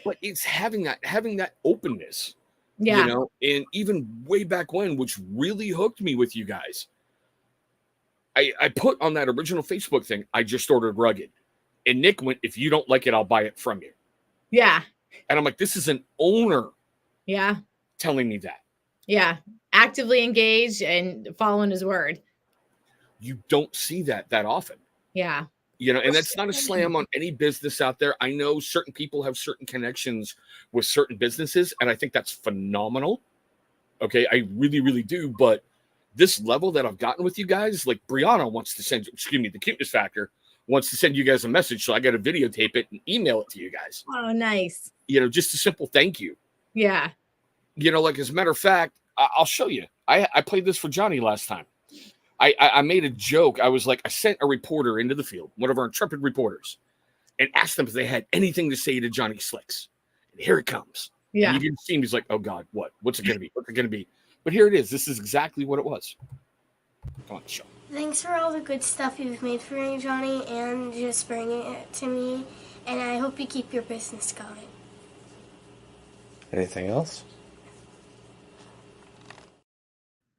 But it's having that openness. Yeah. And even way back when, which really hooked me with you guys. I put on that original Facebook thing, I just ordered rugged. And Nick went, if you don't like it, I'll buy it from you. Yeah. And I'm like, this is an owner. Yeah. Telling me that. Yeah. Actively engaged and following his word. You don't see that often. Yeah. And that's not a slam on any business out there. I know certain people have certain connections with certain businesses, and I think that's phenomenal. Okay, I really, really do. But this level that I've gotten with you guys, like Brianna wants to send, the Cuteness Factor wants to send you guys a message, so I got to videotape it and email it to you guys. Oh, nice. Just a simple thank you. Yeah. Like as a matter of fact, I'll show you. I played this for Johnny last time. I made a joke. I was like, I sent a reporter into the field, one of our intrepid reporters, and asked them if they had anything to say to Johnny Slicks. And here it comes. Yeah. And you can see him. He's like, oh God, what? What's it going to be? What's it going to be? But here it is. This is exactly what it was. Come on, show. Thanks for all the good stuff you've made for me, Johnny, and just bringing it to me. And I hope you keep your business going. Anything else?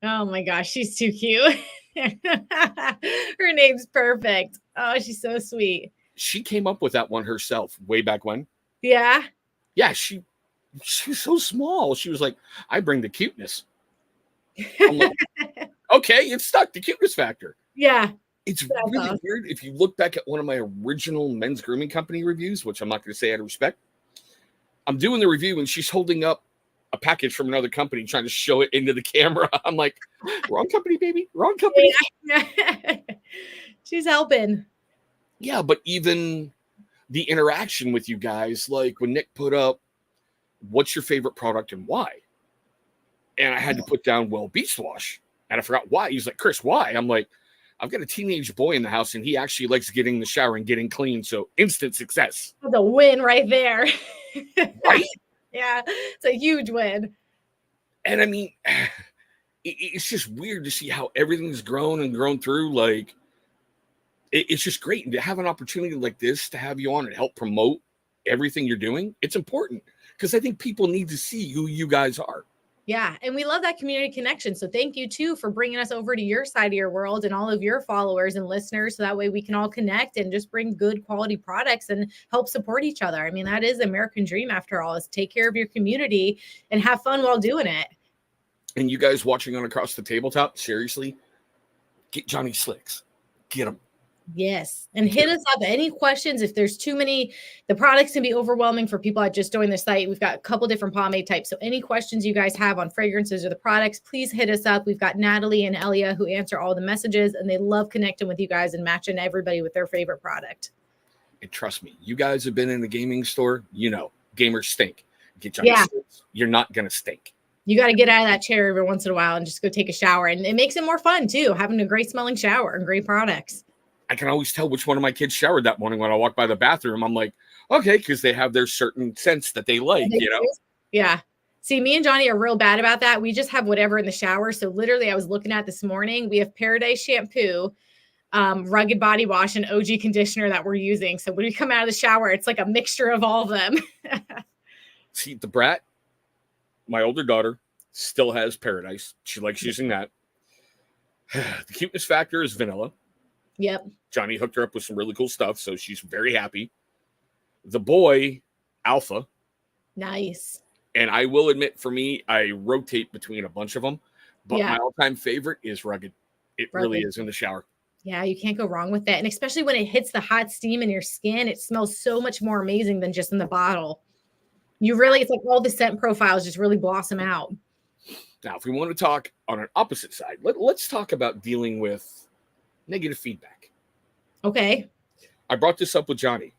Oh my gosh, she's too cute. Her name's perfect. Oh, she's so sweet. She came up with that one herself way back when. Yeah. Yeah, she's so small. She was like, I bring the cuteness. I'm like, okay, it's stuck, the Cuteness Factor. Yeah. It's really weird. If you look back at one of my original men's grooming company reviews, which I'm not going to say out of respect, I'm doing the review and she's holding up a package from another company trying to show it into the camera. I'm like, wrong company, baby. Wrong company. Yeah. She's helping. Yeah, but even the interaction with you guys, like when Nick put up, what's your favorite product and why? And I had to put down, well, Beast Wash. And I forgot why. He's like, Chris, why? I'm like, I've got a teenage boy in the house and he actually likes getting in the shower and getting clean. So instant success. The win right there. Right? Yeah, it's a huge win. And I mean, it's just weird to see how everything's grown and grown through. Like, it's just great. And to have an opportunity like this, to have you on and help promote everything you're doing, it's important. Because I think people need to see who you guys are. Yeah. And we love that community connection. So thank you too for bringing us over to your side of your world and all of your followers and listeners. So that way we can all connect and just bring good quality products and help support each other. I mean, that is the American dream after all, is take care of your community and have fun while doing it. And you guys watching on Across the Tabletop, seriously, get Johnny Slicks. Get him. Yes. And hit us up. Any questions? If there's too many, the products can be overwhelming for people that just joined the site. We've got a couple different pomade types. So any questions you guys have on fragrances or the products, please hit us up. We've got Natalie and Elia who answer all the messages, and they love connecting with you guys and matching everybody with their favorite product. And trust me, you guys have been in a gaming store, you know, gamers stink. Get you on you're not going to stink. You got to get out of that chair every once in a while and just go take a shower. And it makes it more fun too, having a great smelling shower and great products. I can always tell which one of my kids showered that morning when I walk by the bathroom. I'm like, okay, because they have their certain scents that they like, you know? Yeah. See, me and Johnny are real bad about that. We just have whatever in the shower. So literally, I was looking at this morning, we have Paradise shampoo, Rugged body wash, and OG conditioner that we're using. So when we come out of the shower, it's like a mixture of all of them. See, the brat, my older daughter, still has Paradise. She likes using that. The cuteness factor is vanilla. Yep. Johnny hooked her up with some really cool stuff, so she's very happy. The boy, Alpha. Nice. And I will admit, for me, I rotate between a bunch of them. But my all-time favorite is Rugged. It really is in the shower. Yeah, you can't go wrong with that. And especially when it hits the hot steam in your skin, it smells so much more amazing than just in the bottle. You really, it's like all the scent profiles just really blossom out. Now, if we want to talk on an opposite side, let's talk about dealing with negative feedback. Okay. I brought this up with Johnny.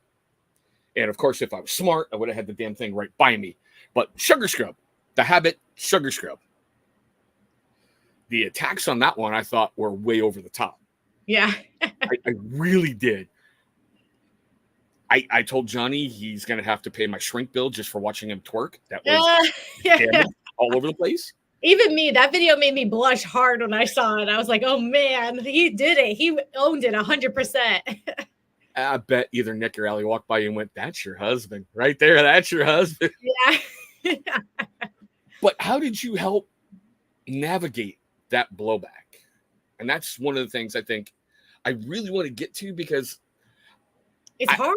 And of course, if I was smart, I would have had the damn thing right by me. But sugar scrub, the Habit sugar scrub. The attacks on that one, I thought, were way over the top. Yeah. I really did. I told Johnny he's going to have to pay my shrink bill just for watching him twerk. That was all over the place. Even me, that video made me blush hard when I saw it. I was like, oh, man, he did it. He owned it 100%. I bet either Nick or Allie walked by you and went, that's your husband right there. That's your husband. Yeah. But how did you help navigate that blowback? And that's one of the things I think I really want to get to, because it's hard.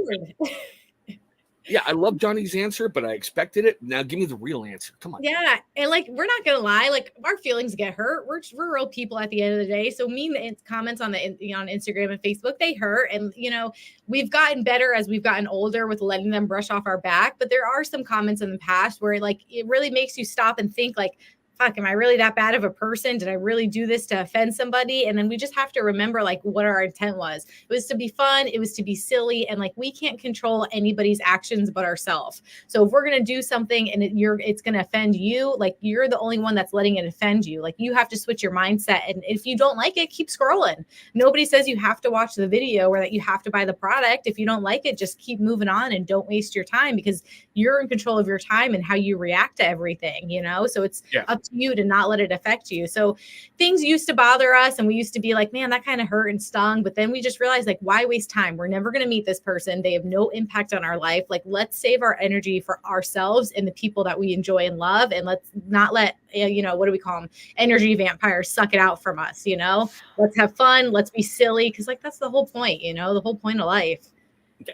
Yeah, I love Johnny's answer, but I expected it. Now give me the real answer. Come on. Yeah. And like, we're not going to lie. Like, our feelings get hurt. We're real people at the end of the day. So mean comments on on Instagram and Facebook, they hurt. And, you know, we've gotten better as we've gotten older with letting them brush off our back. But there are some comments in the past where like, it really makes you stop and think like, fuck, am I really that bad of a person? Did I really do this to offend somebody? And then we just have to remember like what our intent was. It was to be fun. It was to be silly. And like, we can't control anybody's actions but ourselves. So if we're going to do something and it's going to offend you, like you're the only one that's letting it offend you. Like you have to switch your mindset. And if you don't like it, keep scrolling. Nobody says you have to watch the video or that you have to buy the product. If you don't like it, just keep moving on and don't waste your time, because you're in control of your time and how you react to everything, you know? So it's up to you to not let it affect you. So things used to bother us and we used to be like, man, that kind of hurt and stung. But then we just realized like, why waste time? We're never going to meet this person. They have no impact on our life. Like, let's save our energy for ourselves and the people that we enjoy and love. And let's not let, you know, what do we call them? Energy vampires suck it out from us. You know, let's have fun. Let's be silly. Cause like, that's the whole point, you know, the whole point of life.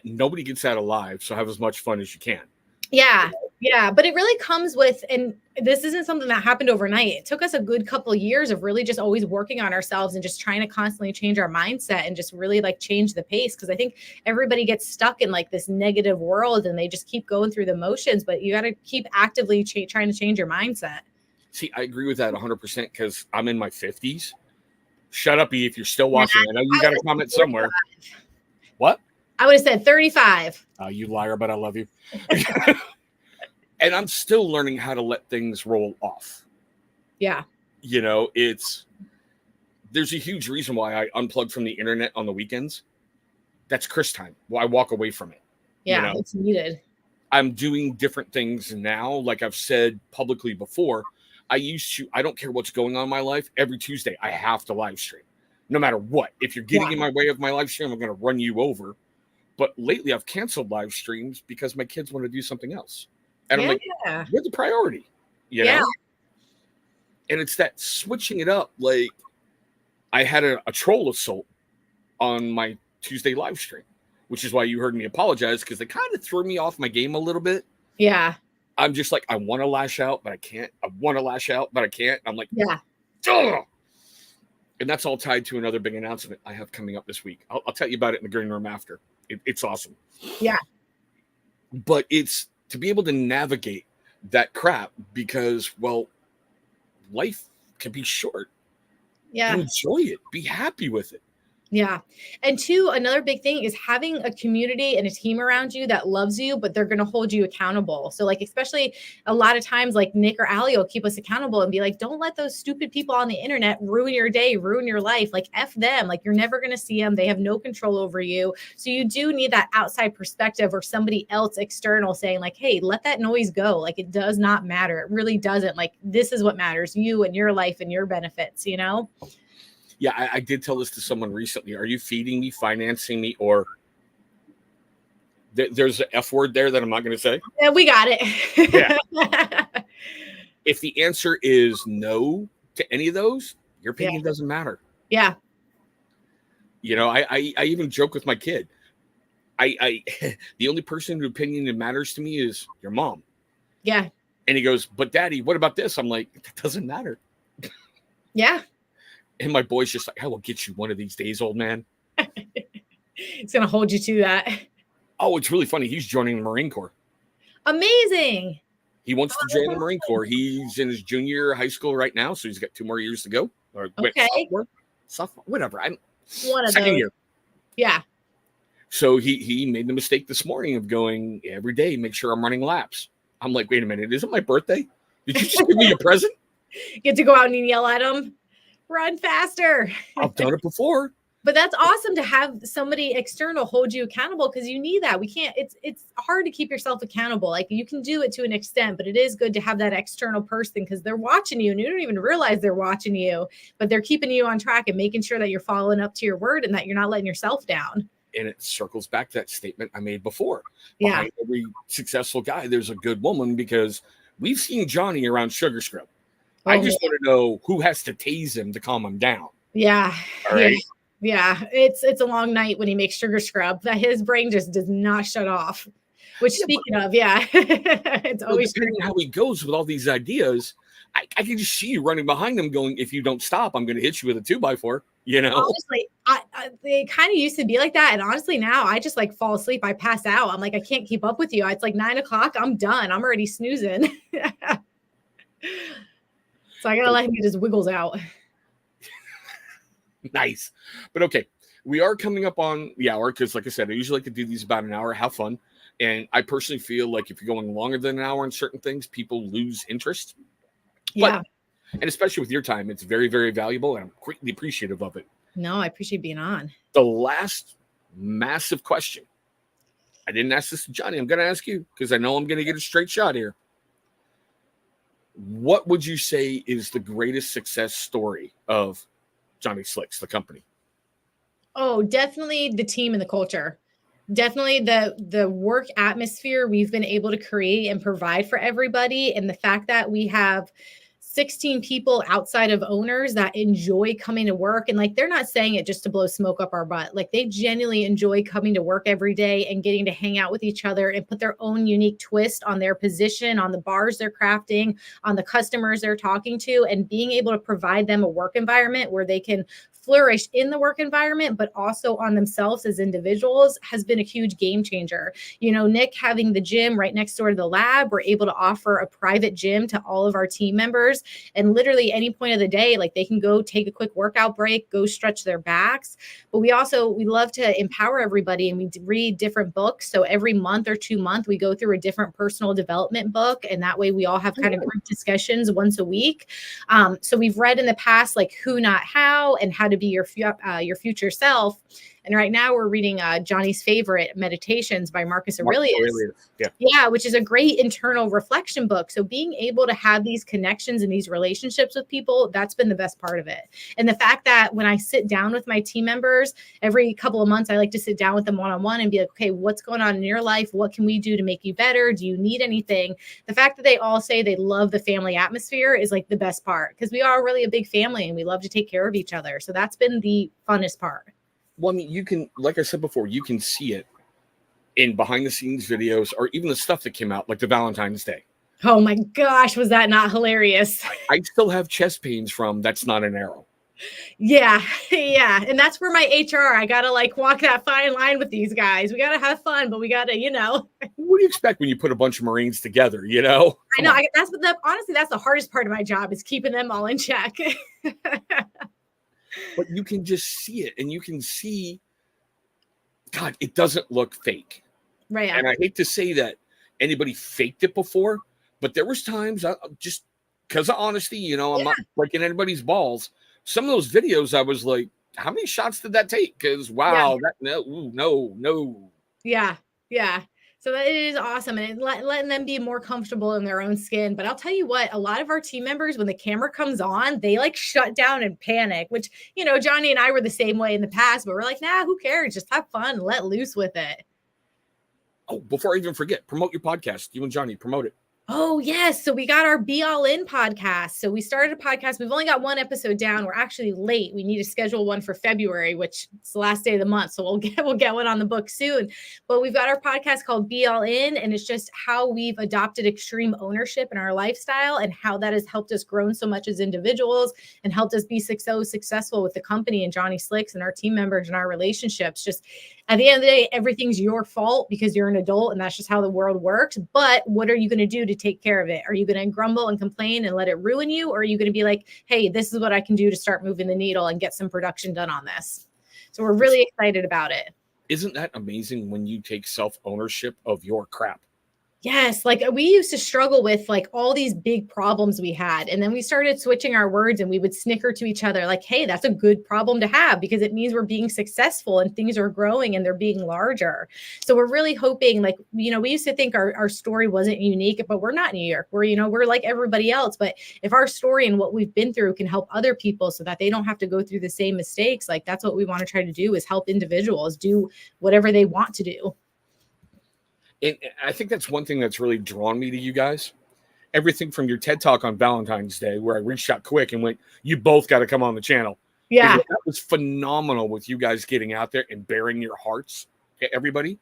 Nobody gets out alive. So have as much fun as you can. Yeah. Yeah. But it really comes with, and this isn't something that happened overnight. It took us a good couple of years of really just always working on ourselves and just trying to constantly change our mindset and just really like change the pace. Cause I think everybody gets stuck in like this negative world and they just keep going through the motions, but you got to keep actively trying to change your mindset. See, I agree with that 100% because I'm in my 50s. Shut up, E, if you're still watching. I know you got a comment somewhere. What? I would have said 35. You liar, but I love you. And I'm still learning how to let things roll off. Yeah. You know, there's a huge reason why I unplug from the internet on the weekends. That's Chris time. Well, I walk away from it. Yeah, you know? It's needed. I'm doing different things now. Like I've said publicly before, I don't care what's going on in my life. Every Tuesday, I have to live stream. No matter what. If you're getting in my way of my live stream, I'm going to run you over. But lately, I've canceled live streams because my kids want to do something else. And I'm like, you're the priority, you know? And it's that switching it up. Like, I had a troll assault on my Tuesday live stream, which is why you heard me apologize, because they kind of threw me off my game a little bit. Yeah. I'm just like, I want to lash out, but I can't. I want to lash out, but I can't. I'm like, yeah. Ugh! And that's all tied to another big announcement I have coming up this week. I'll tell you about it in the green room after. It's awesome. Yeah. But it's to be able to navigate that crap because, well, life can be short. Yeah. Enjoy it. Be happy with it. Yeah. And two, another big thing is having a community and a team around you that loves you, but they're going to hold you accountable. So like, especially a lot of times, like Nick or Allie will keep us accountable and be like, don't let those stupid people on the internet ruin your day, ruin your life. Like F them, like you're never going to see them. They have no control over you. So you do need that outside perspective or somebody else external saying like, hey, let that noise go. Like it does not matter. It really doesn't. Like this is what matters, you and your life and your benefits, you know? Yeah, I did tell this to someone recently. Are you feeding me, financing me, or there's an F word there that I'm not going to say? Yeah, we got it. Yeah. If the answer is no to any of those, your opinion doesn't matter. Yeah. You know, I even joke with my kid. I the only person whose opinion that matters to me is your mom. Yeah. And he goes, but Daddy, what about this? I'm like, that doesn't matter. Yeah. And my boy's just like, I will get you one of these days, old man. It's going to hold you to that. Oh, it's really funny. He's joining the Marine Corps. Amazing. He wants to join the Marine Corps. He's in his junior year of high school right now, so he's got 2 more years to go. Or Okay. sophomore, whatever. I'm One of second those. year. Yeah. So he made the mistake this morning of going every day, make sure I'm running laps. I'm like, wait a minute, isn't my birthday? Did you just give me a present? Get to go out and yell at them. Run faster. I've done it before. But that's awesome to have somebody external hold you accountable because you need that. We can't, it's hard to keep yourself accountable. Like you can do it to an extent, but it is good to have that external person because they're watching you and you don't even realize they're watching you, but they're keeping you on track and making sure that you're following up to your word and that you're not letting yourself down. And it circles back to that statement I made before. Yeah. Behind every successful guy, there's a good woman because we've seen Johnny around Sugar Scrub. I just want to know who has to tase him to calm him down. Yeah. All right. Yeah. It's a long night when he makes Sugar Scrub. That his brain just does not shut off. Which speaking of, it's always depending on how he goes with all these ideas. I can just see you running behind him going, if you don't stop, I'm going to hit you with a 2x4, you know? Honestly, they kind of used to be like that. And honestly, now I just like fall asleep. I pass out. I'm like, I can't keep up with you. It's like 9 o'clock. I'm done. I'm already snoozing. So I got to let him get his wiggles out. Nice. But okay, we are coming up on the hour because, like I said, I usually like to do these about an hour, have fun. And I personally feel like if you're going longer than an hour on certain things, people lose interest. Yeah. And especially with your time, it's very, very valuable. And I'm greatly appreciative of it. No, I appreciate being on. The last massive question. I didn't ask this to Johnny. I'm going to ask you because I know I'm going to get a straight shot here. What would you say is the greatest success story of Johnny Slicks, the company? Oh, definitely the team and the culture. Definitely the work atmosphere we've been able to create and provide for everybody. And the fact that we have 16 people outside of owners that enjoy coming to work. And like, they're not saying it just to blow smoke up our butt. Like they genuinely enjoy coming to work every day and getting to hang out with each other and put their own unique twist on their position, on the bars they're crafting, on the customers they're talking to, and being able to provide them a work environment where they can flourish in the work environment, but also on themselves as individuals has been a huge game changer. You know, Nick having the gym right next door to the lab, we're able to offer a private gym to all of our team members. And literally any point of the day, like they can go take a quick workout break, go stretch their backs. But we love to empower everybody and we read different books. So every month or 2 months, we go through a different personal development book. And that way we all have kind of group discussions once a week. So we've read in the past, like Who Not How and How to Be Your Future Self. And right now we're reading Johnny's favorite, Meditations by Marcus Aurelius. Yeah, which is a great internal reflection book. So being able to have these connections and these relationships with people, that's been the best part of it. And the fact that when I sit down with my team members, every couple of months, I like to sit down with them one-on-one and be like, okay, what's going on in your life? What can we do to make you better? Do you need anything? The fact that they all say they love the family atmosphere is like the best part because we are really a big family and we love to take care of each other. So that's been the funnest part. Well, I mean, you can, like I said before, you can see it in behind the scenes videos or even the stuff that came out, like the Valentine's Day. Oh my gosh, was that not hilarious? I still have chest pains from That's Not an Arrow. Yeah. Yeah. And that's where my HR, I got to like walk that fine line with these guys. We got to have fun, but we got to, What do you expect when you put a bunch of Marines together, you know? I Come know. on. That's what honestly, that's the hardest part of my job is keeping them all in check. But you can just see it, and you can see, God, it doesn't look fake. Right. And I hate to say that anybody faked it before, but there was times just because of honesty, you know, I'm not breaking anybody's balls. Some of those videos, I was like, how many shots did that take? Because wow, that no. Yeah. Yeah. So that it is awesome, and letting them be more comfortable in their own skin. But I'll tell you what, a lot of our team members, when the camera comes on, they like shut down and panic, which, Johnny and I were the same way in the past, but we're like, nah, who cares? Just have fun, let loose with it. Oh, before I even forget, promote your podcast. You and Johnny, promote it. Oh, yes. So we got our Be All In podcast. So we started a podcast. We've only got one episode down. We're actually late. We need to schedule one for February, which is the last day of the month. So we'll get one on the book soon. But we've got our podcast called Be All In, and it's just how we've adopted extreme ownership in our lifestyle and how that has helped us grow so much as individuals and helped us be so successful with the company and Johnny Slicks and our team members and our relationships. Just at the end of the day, everything's your fault because you're an adult and that's just how the world works. But what are you going to do to take care of it? Are you going to grumble and complain and let it ruin you? Or are you going to be like, hey, this is what I can do to start moving the needle and get some production done on this? So we're really excited about it. Isn't that amazing when you take self-ownership of your crap? Yes, like we used to struggle with like all these big problems we had. And then we started switching our words and we would snicker to each other like, hey, that's a good problem to have because it means we're being successful and things are growing and they're being larger. So we're really hoping like, we used to think our story wasn't unique, but we're not New York. We're like everybody else. But if our story and what we've been through can help other people so that they don't have to go through the same mistakes, like that's what we want to try to do is help individuals do whatever they want to do. And I think that's one thing that's really drawn me to you guys. Everything from your TED Talk on Valentine's Day, where I reached out quick and went, you both got to come on the channel. Yeah. That was phenomenal with you guys getting out there and bearing your hearts to everybody.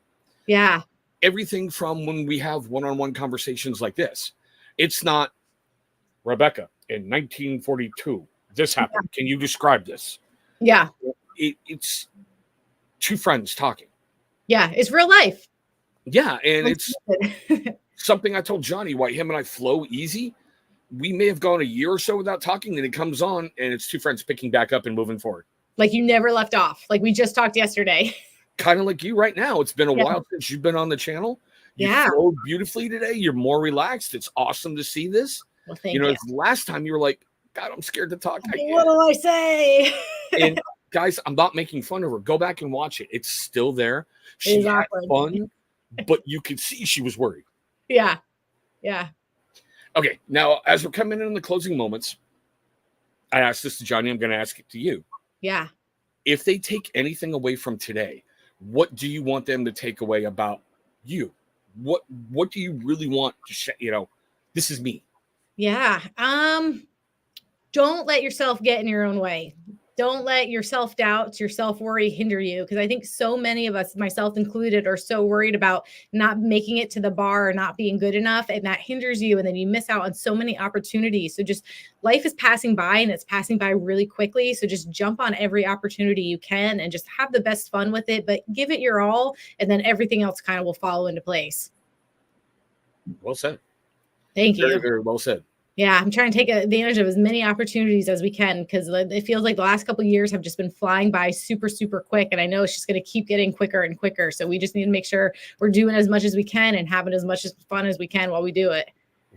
Yeah. Everything from when we have one-on-one conversations like this. It's not, Rebecca, in 1942, this happened. Can you describe this? Yeah. It's two friends talking. Yeah. It's real life. Yeah, and it's something I told Johnny why him and I flow easy. We may have gone a year or so without talking, and it comes on, and it's two friends picking back up and moving forward. Like you never left off. Like we just talked yesterday. Kind of like you right now. It's been a while since you've been on the channel. You flowed beautifully today. You're more relaxed. It's awesome to see this. Well, thank you. Last time you were like, God, I'm scared to talk. What do I say? And guys, I'm not making fun of her. Go back and watch it. It's still there. She had fun. But you could see she was worried. Yeah. Yeah. Okay. Now, as we're coming in the closing moments, I asked this to Johnny. I'm going to ask it to you. Yeah. If they take anything away from today, what do you want them to take away about you? What do you really want to say? This is me. Yeah. Don't let yourself get in your own way. Don't let your self-doubt, your self-worry hinder you. Because I think so many of us, myself included, are so worried about not making it to the bar or not being good enough. And that hinders you. And then you miss out on so many opportunities. So just life is passing by and it's passing by really quickly. So just jump on every opportunity you can and just have the best fun with it. But give it your all. And then everything else kind of will follow into place. Well said. Thank you. Very, very well said. Yeah, I'm trying to take advantage of as many opportunities as we can because it feels like the last couple of years have just been flying by super, super quick. And I know it's just going to keep getting quicker and quicker. So we just need to make sure we're doing as much as we can and having as much fun as we can while we do it.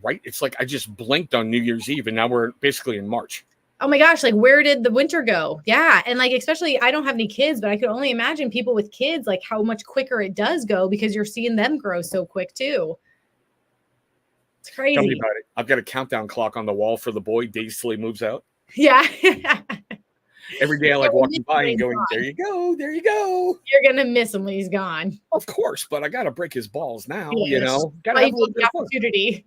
Right? It's like I just blinked on New Year's Eve and now we're basically in March. Oh my gosh, like where did the winter go? Yeah. And like, especially I don't have any kids, but I could only imagine people with kids, like how much quicker it does go because you're seeing them grow so quick too. It's crazy. Tell me about it. I've got a countdown clock on the wall for the boy days till he moves out. Yeah. Every day I like walking by and going, there you go. There you go. You're going to miss him when he's gone. Of course, but I got to break his balls now, Yes. Gotta have a little bit of fun. Opportunity.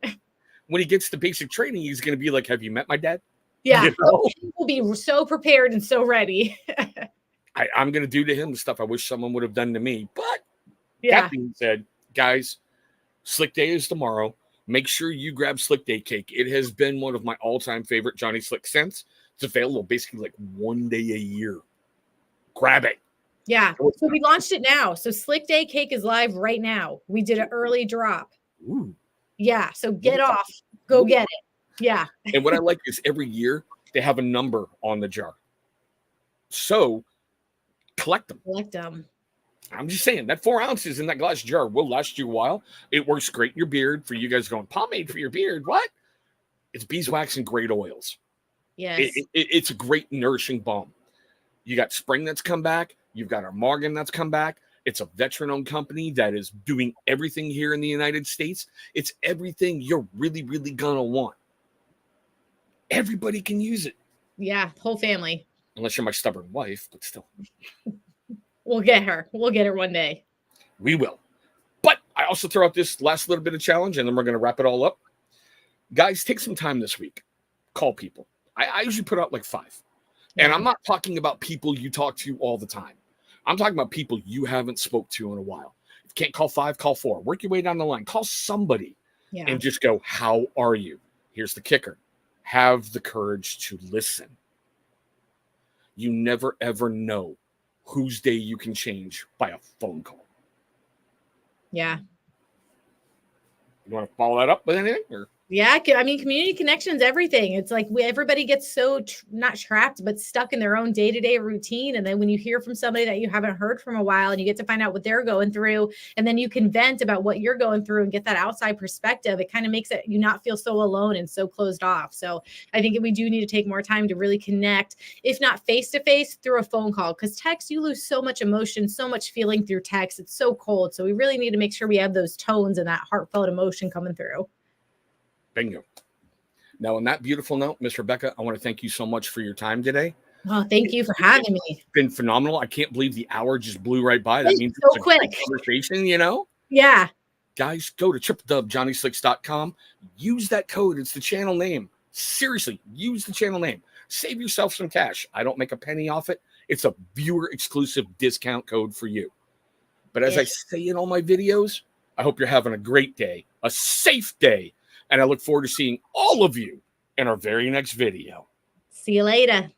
When he gets to basic training, he's going to be like, have you met my dad? Yeah. He'll be so prepared and so ready. I'm going to do to him the stuff I wish someone would have done to me. But that being said, guys, Slick Day is tomorrow. Make sure you grab Slick Day cake. It has been one of my all-time favorite Johnny Slick scents. It's available basically like 1 day a year. Grab it. Yeah. So we launched it now. So Slick Day Cake is live right now. We did an early drop. Ooh. Yeah. So get off. Go get it. Yeah. And what I like is every year they have a number on the jar. So collect them. Collect them. I'm just saying that 4 ounces in that glass jar will last you a while. It works great in your beard. For you guys going, pomade for your beard. What? It's beeswax and great oils. Yes. It's a great nourishing balm. You got Spring that's come back. You've got our Margan that's come back. It's a veteran-owned company that is doing everything here in the United States. It's everything you're really, really going to want. Everybody can use it. Yeah. Whole family. Unless you're my stubborn wife, but still. We'll get her. We'll get her one day. We will. But I also throw out this last little bit of challenge, and then we're going to wrap it all up. Guys, take some time this week. Call people. I usually put out like 5. Yeah. And I'm not talking about people you talk to all the time. I'm talking about people you haven't spoke to in a while. If you can't call 5, call 4. Work your way down the line. Call somebody and just go, how are you? Here's the kicker. Have the courage to listen. You never, ever know whose day you can change by a phone call. Yeah. You want to follow that up with anything? Or? Yeah, I mean, community connections, everything. It's like everybody gets so not trapped, but stuck in their own day-to-day routine. And then when you hear from somebody that you haven't heard from a while and you get to find out what they're going through, and then you can vent about what you're going through and get that outside perspective, it kind of makes it you not feel so alone and so closed off. So I think we do need to take more time to really connect, if not face-to-face, through a phone call. Because text, you lose so much emotion, so much feeling through text. It's so cold. So we really need to make sure we have those tones and that heartfelt emotion coming through. Bingo. Now, on that beautiful note, Miss Rebecca, I want to thank you so much for your time today. Oh, thank you for having me. It's been phenomenal. I can't believe the hour just blew right by. That means so it's a quick great conversation, you know? Yeah. Guys, go to www.johnnyslicks.com. Use that code. It's the channel name. Seriously, use the channel name. Save yourself some cash. I don't make a penny off it. It's a viewer exclusive discount code for you. But as I say in all my videos, I hope you're having a great day, a safe day. And I look forward to seeing all of you in our very next video. See you later.